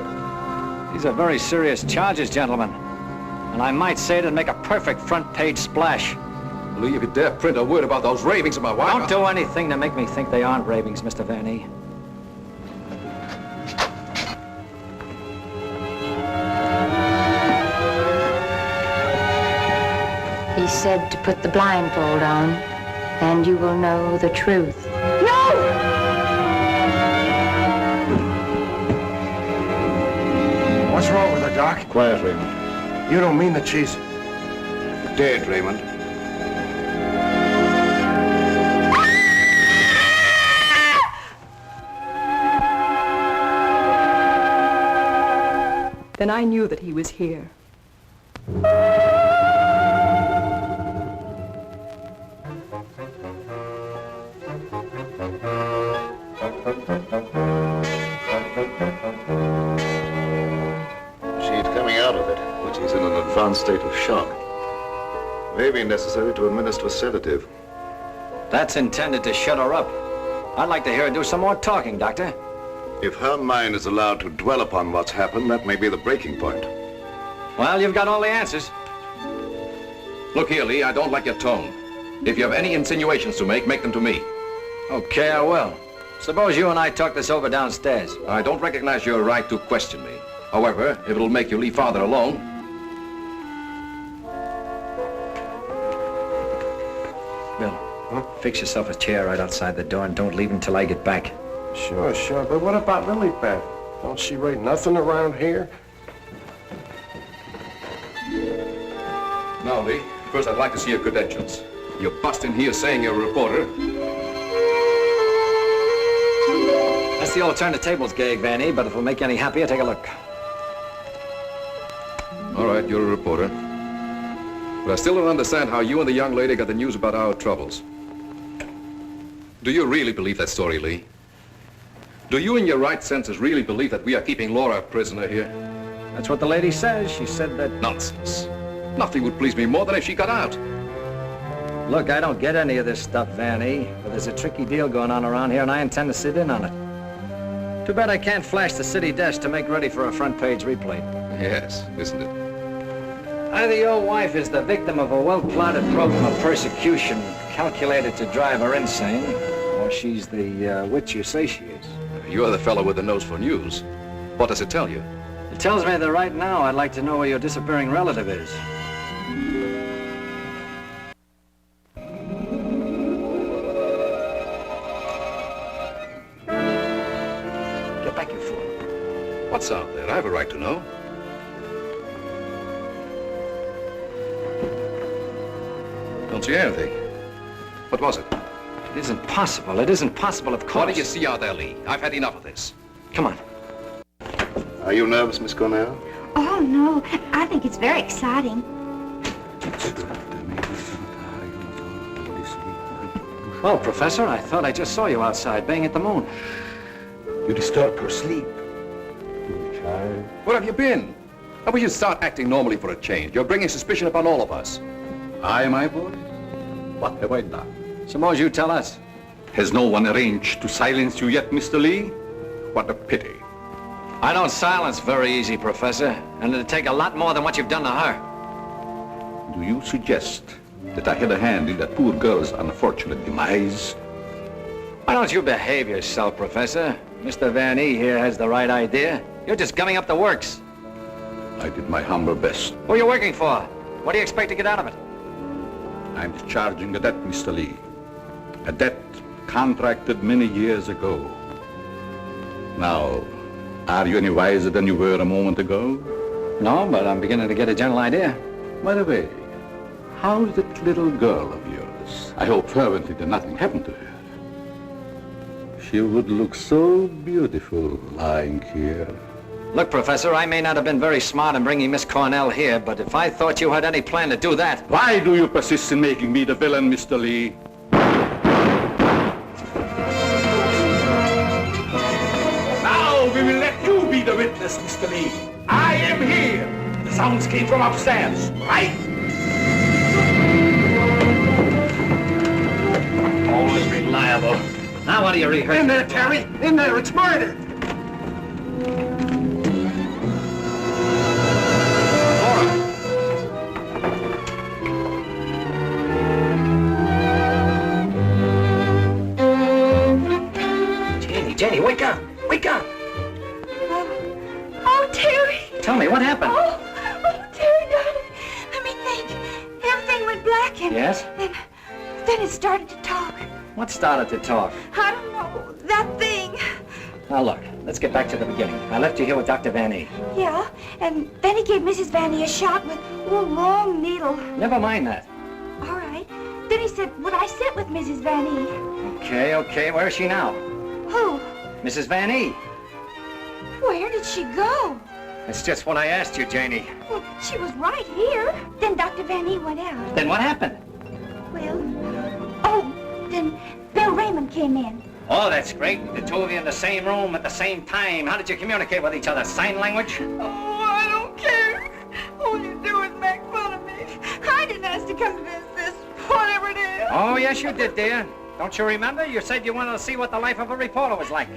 These are very serious charges, gentlemen. And I might say it'd make a perfect front-page splash. Lee, if you dare print a word about those ravings of my wife... Don't do anything to make me think they aren't ravings, Mr. Van E. He said to put the blindfold on, and you will know the truth. No! What's wrong with her, Doc? Quiet, Raymond. You don't mean that she's... Dead, Raymond. Then I knew that he was here. She's coming out of it, but she's in an advanced state of shock. May be necessary to administer a sedative. That's intended to shut her up. I'd like to hear her do some more talking, Doctor. If her mind is allowed to dwell upon what's happened, that may be the breaking point. Well, you've got all the answers. Look here, Lee, I don't like your tone. If you have any insinuations to make them to me. Okay, I will. Suppose you and I talk this over downstairs. I don't recognize your right to question me. However, if it'll make you leave Father alone... Bill, fix yourself a chair right outside the door and don't leave until I get back. Sure, sure. But what about Lilybeth? Don't she rate nothing around here? Now, Lee, first I'd like to see your credentials. You bust in here saying you're a reporter. That's the old turn the tables gag, Vanny, but if it'll make you any happier, take a look. All right, you're a reporter. But I still don't understand how you and the young lady got the news about our troubles. Do you really believe that story, Lee? Do you, in your right senses, really believe that we are keeping Laura a prisoner here? That's what the lady says. She said that... Nonsense. Nothing would please me more than if she got out. Look, I don't get any of this stuff, Vanny, but there's a tricky deal going on around here, and I intend to sit in on it. Too bad I can't flash the city desk to make ready for a front-page replay. Yes, isn't it? Either your wife is the victim of a well-plotted program of persecution calculated to drive her insane, or she's the witch you say she is. You're the fellow with the nose for news. What does it tell you? It tells me that right now I'd like to know where your disappearing relative is. Get back, you fool. What's out there? I have a right to know. Don't see anything. What was it? It isn't possible. It isn't possible, of course. What do you see out there, Lee? I've had enough of this. Come on. Are you nervous, Miss Cornell? Oh, no. I think it's very exciting. Well, Professor, I thought I just saw you outside baying at the moon. You disturb her sleep. Child. Where have you been? How will you start acting normally for a change? You're bringing suspicion upon all of us. I, my boy? What have I done? Suppose you tell us. Has no one arranged to silence you yet, Mr. Lee? What a pity. I don't silence very easy, Professor, and it'd take a lot more than what you've done to her. Do you suggest that I had a hand in that poor girl's unfortunate demise? Why don't you behave yourself, Professor? Mr. Van E here has the right idea. You're just gumming up the works. I did my humble best. Who are you working for? What do you expect to get out of it? I'm discharging a debt, Mr. Lee. A debt contracted many years ago. Now, are you any wiser than you were a moment ago? No, but I'm beginning to get a general idea. By the way, how's that little girl of yours? I hope fervently that nothing happened to her. She would look so beautiful lying here. Look, Professor, I may not have been very smart in bringing Miss Cornell here, but if I thought you had any plan to do that... Why do you persist in making me the villain, Mr. Lee? Now we will let you be the witness, Mr. Lee. I am here. The sounds came from upstairs, right? Always reliable. Now what do you rehearse? In there, Terry! In there! It's murder! Jenny, wake up! Wake up! Oh, Terry. Tell me, what happened? Oh, Terry, darling. Let me think. Everything went black and... Yes? Then it started to talk. What started to talk? I don't know. Oh, that thing. Now look, let's get back to the beginning. I left you here with Dr. Van E. Yeah, and then he gave Mrs. Van E a shot with a long needle. Never mind that. All right. Then he said, would I sit with Mrs. Van E? Okay. Where is she now? Who? Mrs. Van E. Where did she go? That's just what I asked you, Janie. Well, she was right here. Then Dr. Van E went out. Then what happened? Well, then Bill Raymond came in. Oh, that's great. The two of you in the same room at the same time. How did you communicate with each other? Sign language? Oh, I don't care. All you do is make fun of me. I didn't ask to come to this, whatever it is. Oh, yes, you did, dear. Don't you remember? You said you wanted to see what the life of a reporter was like.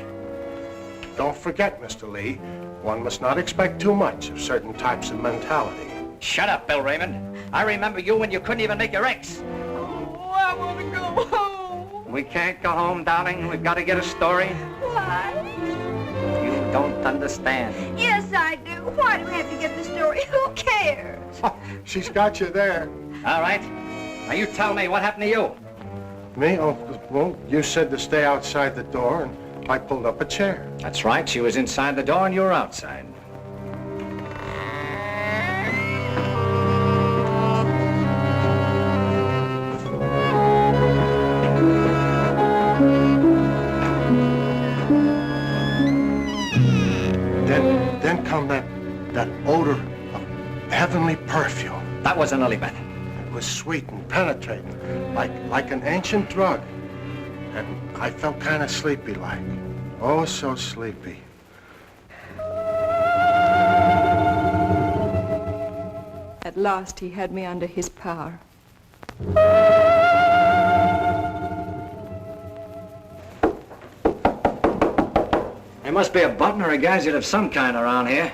Don't forget, Mr. Lee, one must not expect too much of certain types of mentality. Shut up, Bill Raymond. I remember you when you couldn't even make your X. Oh, I want to go home. We can't go home, darling. We've got to get a story. Why? You don't understand. Yes, I do. Why do we have to get the story? Who cares? Oh, she's got you there. All right. Now you tell me, what happened to you? Me? Oh, well, you said to stay outside the door, and I pulled up a chair. That's right. She was inside the door and you were outside. Then come that odor of heavenly perfume. That wasn't Lily Beth. It was sweet and penetrating, like an ancient drug. And I felt kind of sleepy-like. Oh, so sleepy. At last, he had me under his power. There must be a button or a gadget of some kind around here.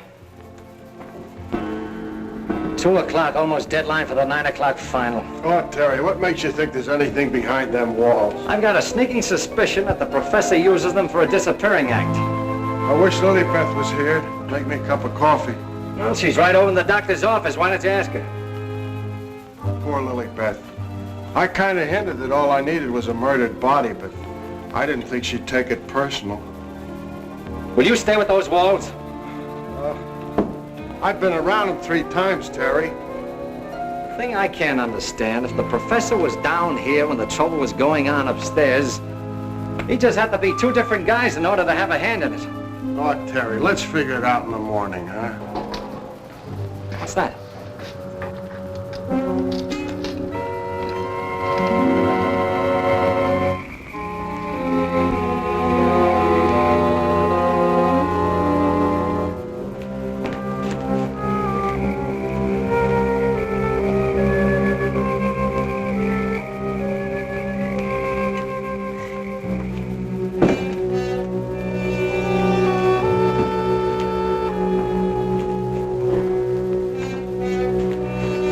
2 o'clock, almost deadline for the 9 o'clock final. Oh, Terry, what makes you think there's anything behind them walls? I've got a sneaking suspicion that the professor uses them for a disappearing act. I wish Lily Beth was here to make me a cup of coffee. Well, she's right over in the doctor's office. Why don't you ask her? Poor Lily Beth. I kind of hinted that all I needed was a murdered body, but I didn't think she'd take it personal. Will you stay with those walls? I've been around them 3 times, Terry. Thing I can't understand, if the professor was down here when the trouble was going on upstairs, he just had to be 2 different guys in order to have a hand in it. Oh, Terry, let's figure it out in the morning, huh? What's that?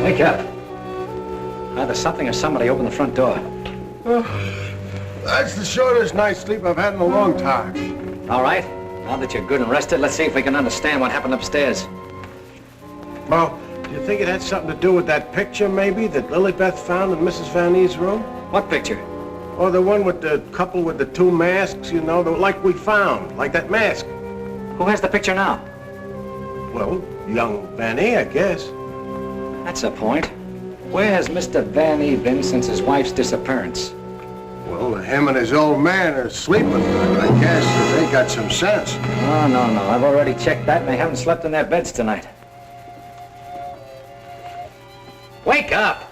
Wake up. Either something or somebody opened the front door. That's the shortest night's sleep I've had in a long time. All right. Now that you're good and rested, let's see if we can understand what happened upstairs. Well, do you think it had something to do with that picture, maybe, that Lily Beth found in Mrs. Van E's room? What picture? Oh, the one with the couple with the 2 masks, you know, like we found, like that mask. Who has the picture now? Well, young Van E, I guess. That's a point. Where has Mr. Van E been since his wife's disappearance? Well, him and his old man are sleeping good. I guess they got some sense. Oh, no. I've already checked that, and they haven't slept in their beds tonight. Wake up!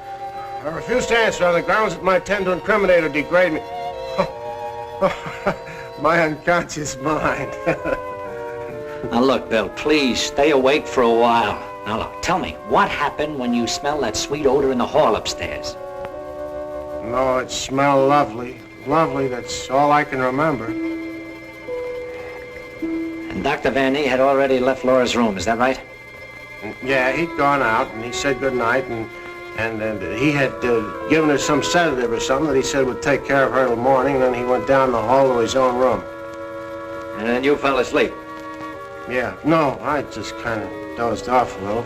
I refuse to answer on the grounds that my attempt to incriminate or degrade me. My unconscious mind. Now look, Bill, please stay awake for a while. Now look, tell me, what happened when you smelled that sweet odor in the hall upstairs? No, it smelled lovely. Lovely, that's all I can remember. And Dr. Van E had already left Laura's room, is that right? Yeah, he'd gone out, and he said goodnight, and he had given her some sedative or something that he said would take care of her till morning, and then he went down the hall to his own room. And then you fell asleep? Yeah, no, I just kind of dozed off a little.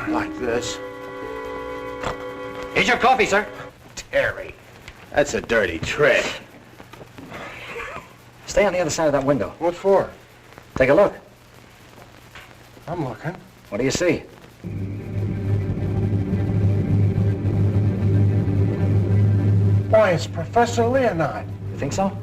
Like this. Here's your coffee, sir. Terry, that's a dirty trick. Stay on the other side of that window. What for? Take a look. I'm looking. What do you see? Why, it's Professor Leonard. You think so?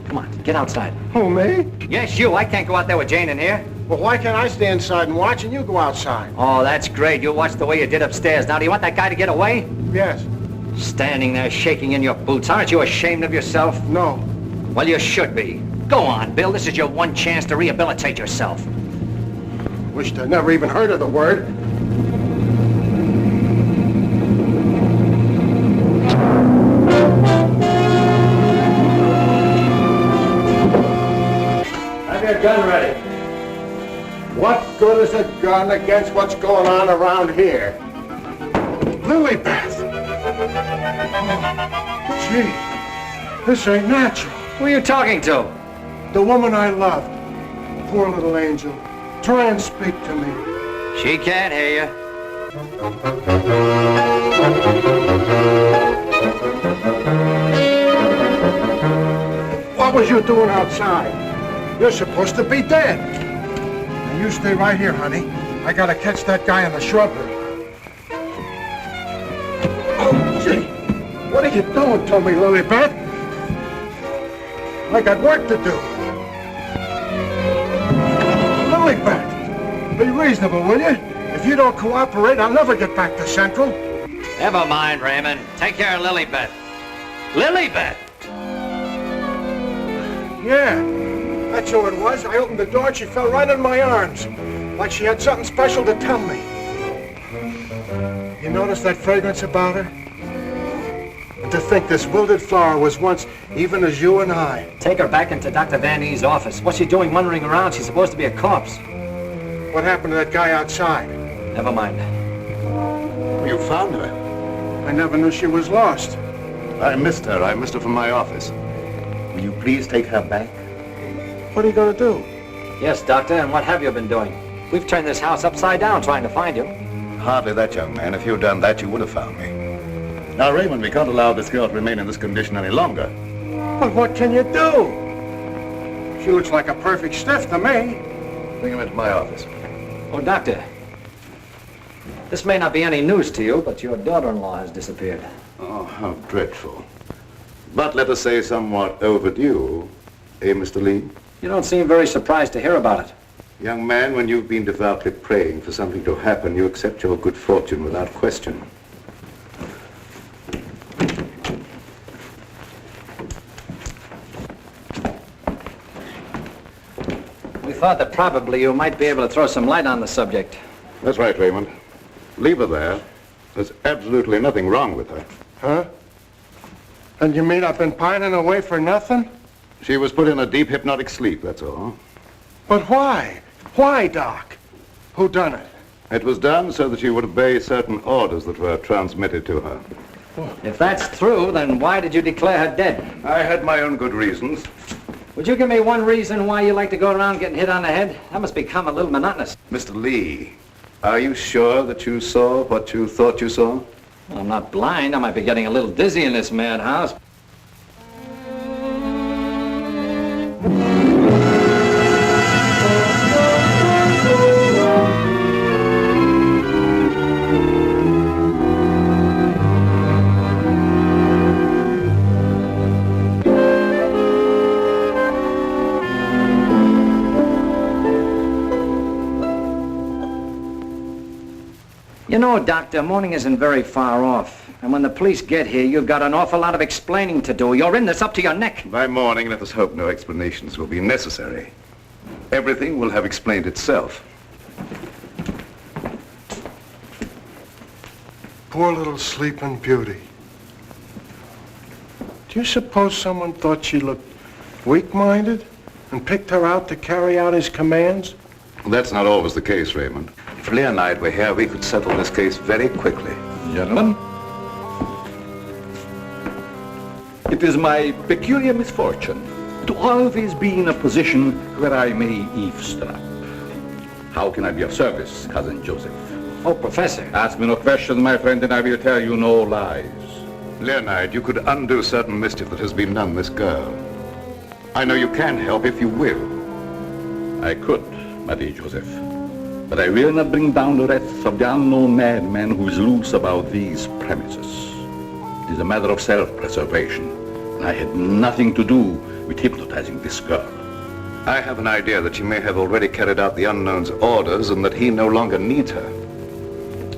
Come on, get outside. Who, me? Yes, you. I can't go out there with Jane in here. Well, why can't I stay inside and watch and you go outside? Oh, that's great. You watch the way you did upstairs. Now, do you want that guy to get away? Yes. Standing there shaking in your boots. Aren't you ashamed of yourself? No. Well, you should be. Go on, Bill. This is your one chance to rehabilitate yourself. Wished I'd never even heard of the word. Have your gun ready. What good is a gun against what's going on around here? Lilybeth! Gee, this ain't natural. Who are you talking to? The woman I loved. Poor little angel. Try and speak to me. She can't hear you. What was you doing outside? You're supposed to be dead. Now you stay right here, honey. I gotta catch that guy in the shrubbery. Oh, gee. What are you doing to me, Lilybeth? I got work to do. Lilybeth, be reasonable, will you? If you don't cooperate, I'll never get back to Central. Never mind, Raymond. Take care of Lilybeth. Lilybeth! Yeah, that's who it was. I opened the door and she fell right in my arms. Like she had something special to tell me. You notice that fragrance about her? And to think this wilted flower was once even as you and I. Take her back into Dr. Van Ee's office. What's she doing wandering around? She's supposed to be a corpse. What happened to that guy outside? Never mind. You found her. I never knew she was lost. I missed her. I missed her from my office. Will you please take her back? What are you going to do? Yes, Doctor, and what have you been doing? We've turned this house upside down trying to find you. Hardly that, young man. If you'd done that, you would have found me. Now, Raymond, we can't allow this girl to remain in this condition any longer. But what can you do? She looks like a perfect stiff to me. Bring him into my office. Oh, Doctor, this may not be any news to you, but your daughter-in-law has disappeared. Oh, how dreadful. But let us say somewhat overdue, eh, Mr. Lee? You don't seem very surprised to hear about it. Young man, when you've been devoutly praying for something to happen, you accept your good fortune without question. We thought that probably you might be able to throw some light on the subject. That's right, Raymond. Leave her there. There's absolutely nothing wrong with her. Huh? And you mean I've been pining away for nothing? She was put in a deep hypnotic sleep, that's all. But why? Why, Doc? Who done it? It was done so that she would obey certain orders that were transmitted to her. If that's true, then why did you declare her dead? I had my own good reasons. Would you give me one reason why you like to go around getting hit on the head? That must become a little monotonous. Mr. Lee, are you sure that you saw what you thought you saw? Well, I'm not blind. I might be getting a little dizzy in this madhouse. You know, Doctor, morning isn't very far off. And when the police get here, you've got an awful lot of explaining to do. You're in this up to your neck. By morning, let us hope no explanations will be necessary. Everything will have explained itself. Poor little sleeping beauty. Do you suppose someone thought she looked weak-minded and picked her out to carry out his commands? That's not always the case, Raymond. If Lee and I were here, we could settle this case very quickly. Gentlemen, it is my peculiar misfortune to always be in a position where I may eavesdrop. How can I be of service, Cousin Joseph? Oh, Professor. Ask me no questions, my friend, and I will tell you no lies. Leonard, you could undo certain mischief that has been done this girl. I know you can help if you will. I could, my dear Joseph. But I will not bring down the wrath of the unknown madman who is loose about these premises. It is a matter of self-preservation, and I had nothing to do with hypnotizing this girl. I have an idea that she may have already carried out the unknown's orders and that he no longer needs her.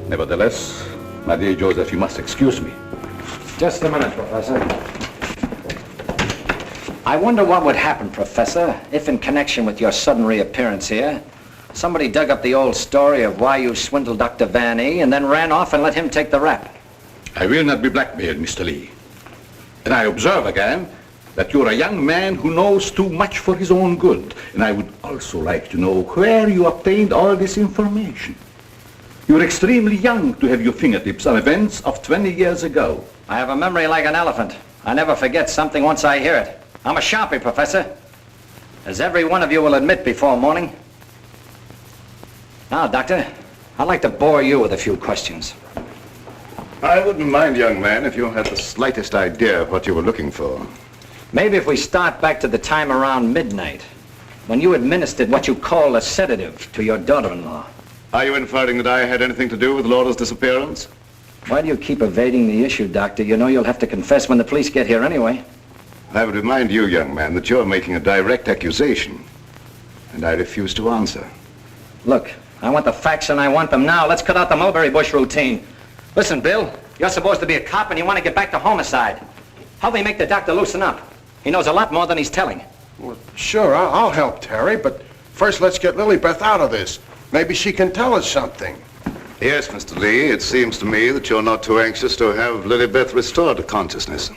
Nevertheless, my dear Joseph, you must excuse me. Just a minute, Professor. I wonder what would happen, Professor, if in connection with your sudden reappearance here, somebody dug up the old story of why you swindled Dr. Van E. and then ran off and let him take the rap. I will not be blackmailed, Mr. Lee. And I observe again that you're a young man who knows too much for his own good. And I would also like to know where you obtained all this information. You're extremely young to have your fingertips on events of 20 years ago. I have a memory like an elephant. I never forget something once I hear it. I'm a sharpie, Professor, as every one of you will admit before morning. Now, Doctor, I'd like to bore you with a few questions. I wouldn't mind, young man, if you had the slightest idea of what you were looking for. Maybe if we start back to the time around midnight, when you administered what you call a sedative to your daughter-in-law. Are you inferring that I had anything to do with Laura's disappearance? Why do you keep evading the issue, Doctor? You know you'll have to confess when the police get here anyway. I would remind you, young man, that you're making a direct accusation, and I refuse to answer. Look, I want the facts and I want them now. Let's cut out the mulberry bush routine. Listen, Bill, you're supposed to be a cop and you want to get back to homicide. Help me make the doctor loosen up. He knows a lot more than he's telling. Well, sure, I'll help Terry, but first let's get Lilybeth out of this. Maybe she can tell us something. Yes, Mr. Lee, it seems to me that you're not too anxious to have Lilybeth restored to consciousness.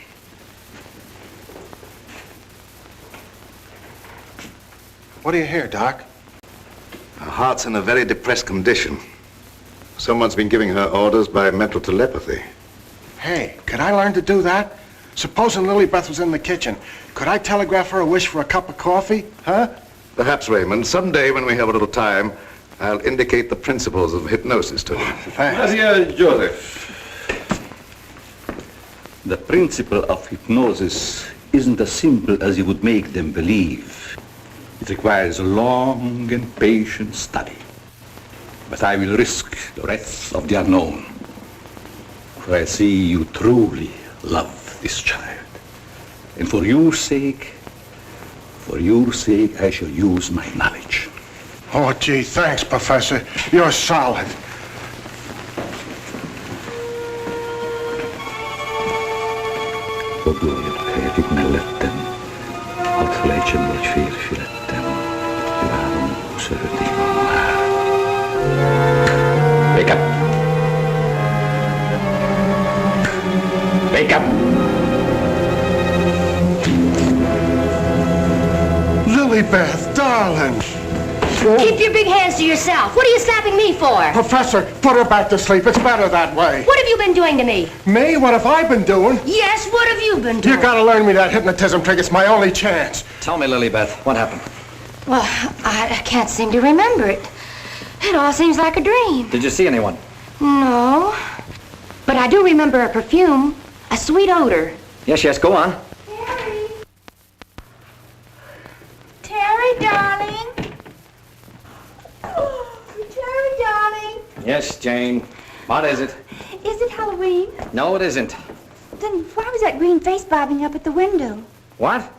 What do you hear, Doc? Her heart's in a very depressed condition. Someone's been giving her orders by mental telepathy. Hey, could I learn to do that? Supposing Lilybeth was in the kitchen, could I telegraph her a wish for a cup of coffee, huh? Perhaps, Raymond, someday when we have a little time, I'll indicate the principles of hypnosis to you. Thanks. Dear Joseph, the principle of hypnosis isn't as simple as you would make them believe. It requires a long and patient study. But I will risk the wrath of the unknown. For I see you truly love this child. And for your sake, I shall use my knowledge. Oh, gee, thanks, Professor. You're solid. Och då jag fick melletten att flächen var fyrfilletten till världen och söt i här. Wake up! Wake up! Lilybeth, darling! Keep your big hands to yourself. What are you slapping me for? Professor, put her back to sleep. It's better that way. What have you been doing to me? Me? What have I been doing? Yes, what have you been doing? You gotta learn me that hypnotism trick. It's my only chance. Tell me, Lilybeth, what happened? Well, I can't seem to remember it. It all seems like a dream. Did you see anyone? No. But I do remember a perfume, a sweet odor. Yes, go on. Terry. Terry, darling. Oh, Terry, darling. Yes, Jane. What is it? Is it Halloween? No, it isn't. Then why was that green face bobbing up at the window? What?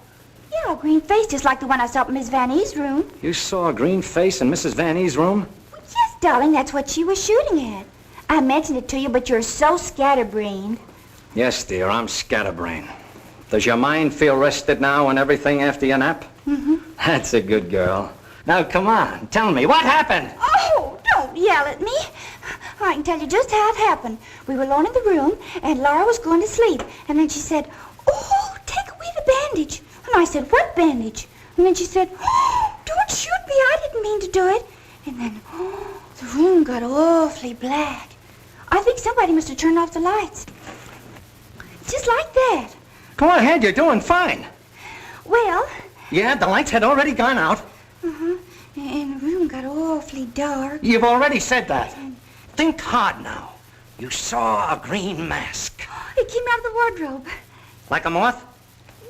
Yeah, a green face just like the one I saw up in Miss Van E's room. You saw a green face in Mrs. Van E's room? Well, yes, darling, that's what she was shooting at. I mentioned it to you, but you're so scatterbrained. Yes, dear, I'm scatterbrained. Does your mind feel rested now and everything after your nap? Mm-hmm. That's a good girl. Now, come on, tell me, what happened? Oh, don't yell at me. I can tell you just how it happened. We were alone in the room, and Laura was going to sleep. And then she said, "Oh, take away the bandage." And I said, "What bandage?" And then she said, "Oh, don't shoot me. I didn't mean to do it." And then, the room got awfully black. I think somebody must have turned off the lights. Just like that. Go ahead, you're doing fine. Well... Yeah, the lights had already gone out. Uh-huh. And the room got awfully dark. You've already said that. Think hard now. You saw a green mask. It came out of the wardrobe. Like a moth?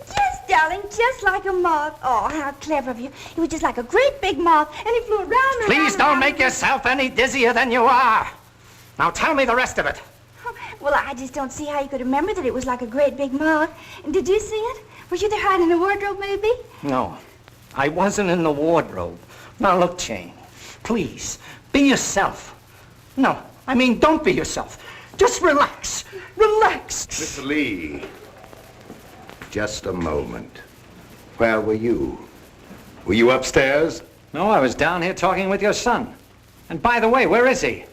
Yes, darling, just like a moth. Oh, how clever of you. He was just like a great big moth, and he flew around and Please around, don't around. make yourself any dizzier than you are. Now tell me the rest of it. Well, I just don't see how you could remember that it was like a great big moth. And did you see it? Were you there hiding in the wardrobe, maybe? No, I wasn't in the wardrobe. Now look, Jane, please, be yourself. No, I mean, don't be yourself. Just relax. Relax. Mr. Lee, just a moment. Where were you? Were you upstairs? No, I was down here talking with your son. And by the way, where is he?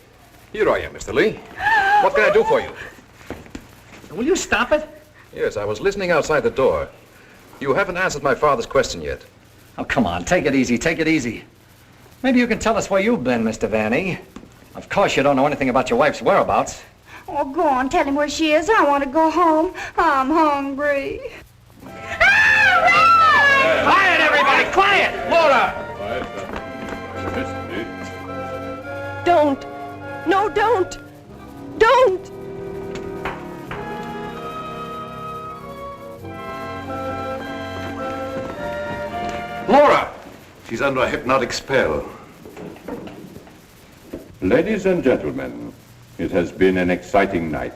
Here I am, Mr. Lee. What can I do for you? Will you stop it? Yes, I was listening outside the door. You haven't answered my father's question yet. Oh, come on, take it easy, take it easy. Maybe you can tell us where you've been, Mr. Vanny. Of course you don't know anything about your wife's whereabouts. Oh, go on, tell him where she is. I want to go home. I'm hungry. Quiet, everybody, quiet! Laura! Don't. No, don't. Don't. Laura! She's under a hypnotic spell. Ladies and gentlemen, it has been an exciting night,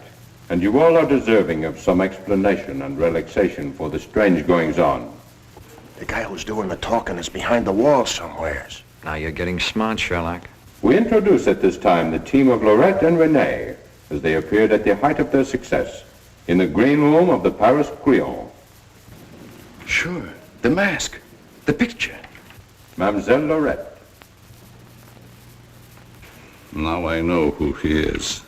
and you all are deserving of some explanation and relaxation for the strange goings-on. The guy who's doing the talking is behind the wall somewheres. Now you're getting smart, Sherlock. We introduce at this time the team of Laurette and Renee as they appeared at the height of their success in the green room of the Paris Crillon. Sure. The mask. The picture. Mademoiselle Laurette. Now I know who he is.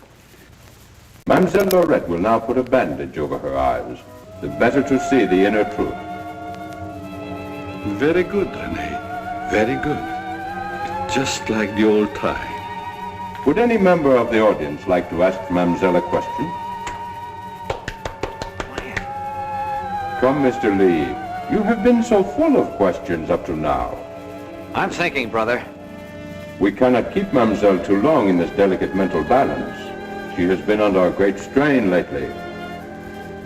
Mademoiselle Laurette will now put a bandage over her eyes, the better to see the inner truth. Very good, Renee. Very good. Just like the old time. Would any member of the audience like to ask Mademoiselle a question? Come, Mr. Lee. You have been so full of questions up to now. I'm thinking, brother. We cannot keep Mademoiselle too long in this delicate mental balance. She has been under a great strain lately.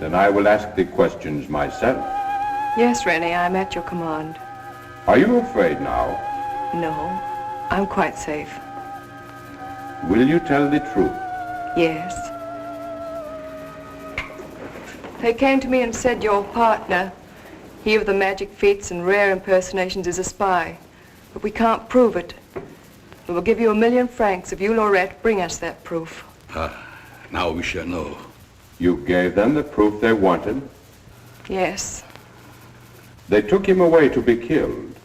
Then I will ask the questions myself. Yes, Rennie, I'm at your command. Are you afraid now? No, I'm quite safe. Will you tell the truth? Yes. They came to me and said your partner, he of the magic feats and rare impersonations, is a spy. But we can't prove it. We will give you 1,000,000 francs if you, Laurette, bring us that proof. Now we shall know. You gave them the proof they wanted? Yes. They took him away to be killed.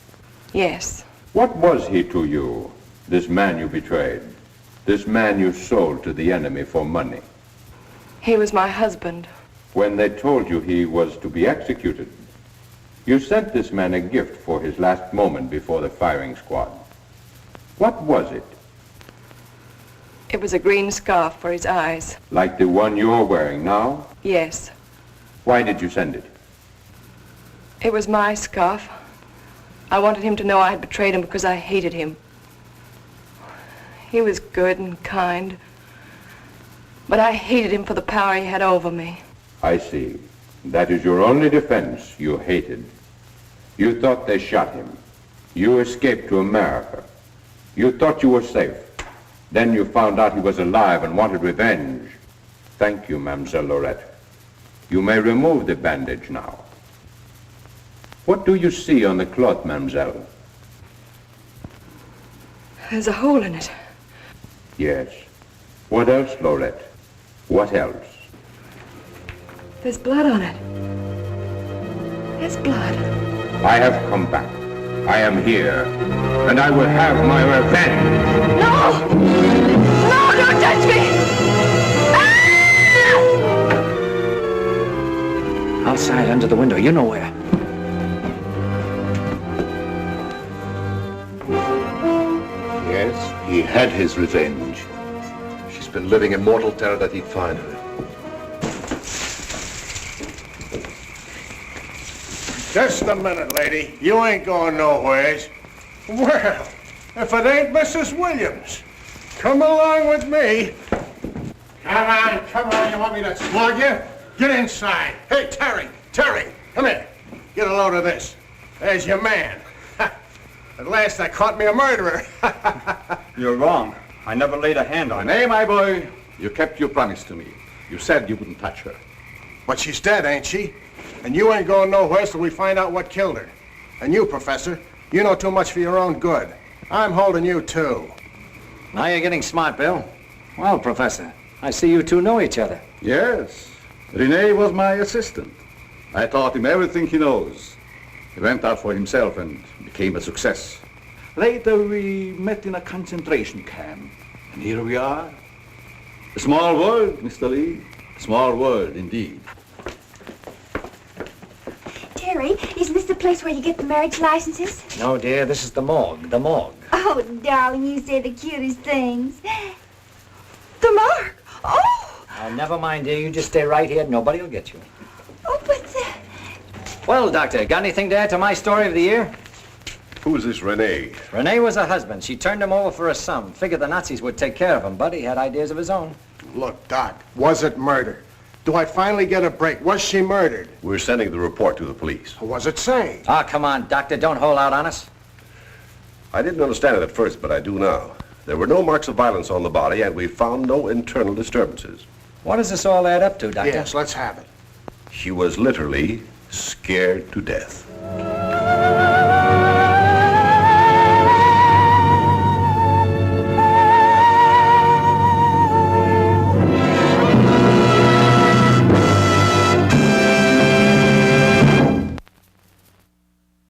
Yes. What was he to you, this man you betrayed? This man you sold to the enemy for money? He was my husband. When they told you he was to be executed, you sent this man a gift for his last moment before the firing squad. What was it? It was a green scarf for his eyes. Like the one you're wearing now? Yes. Why did you send it? It was my scarf. I wanted him to know I had betrayed him because I hated him. He was good and kind, but I hated him for the power he had over me. I see. That is your only defense. You hated. You thought they shot him. You escaped to America. You thought you were safe. Then you found out he was alive and wanted revenge. Thank you, Mademoiselle Laurette. You may remove the bandage now. What do you see on the cloth, Mademoiselle? There's a hole in it. Yes. What else, Laurette? What else? There's blood on it. There's blood. I have come back. I am here. And I will have my revenge. No! No, don't touch me! Ah! Outside, under the window, you know where. Yes, he had his revenge. She's been living in mortal terror that he'd find her. Just a minute, lady. You ain't going nowheres. Well, if it ain't Mrs. Williams, come along with me. Come on. You want me to slug you? Get inside. Hey, Terry, come here. get a load of this. There's your man. At last I caught me a murderer. You're wrong. I never laid a hand on her. Nay, my boy, you kept your promise to me. You said you wouldn't touch her. But she's dead, ain't she? And you ain't going nowhere till we find out what killed her. And you, Professor, you know too much for your own good. I'm holding you, too. Now you're getting smart, Bill. Well, Professor, I see you two know each other. Yes. Rene was my assistant. I taught him everything he knows. He went out for himself and became a success. Later, we met in a concentration camp. And here we are. A small world, Mr. Lee. A small world, indeed. Terry, isn't this the place where you get the marriage licenses? No, dear, this is the morgue, the morgue. Oh, darling, you say the cutest things. The mark! Oh! Now, never mind, dear, you just stay right here. Nobody will get you. Oh, but Well, Doctor, got anything to add to my story of the year? Who's this Rene? Rene was her husband. She turned him over for a sum. Figured the Nazis would take care of him, but he had ideas of his own. Look, Doc, was it murder? Do I finally get a break? Was she murdered? We're sending the report to the police. What was it say? Ah, come on, Doctor, don't hold out on us. I didn't understand it at first, but I do now. There were no marks of violence on the body, and we found no internal disturbances. What does this all add up to, Doctor? Yes, let's have it. She was literally scared to death.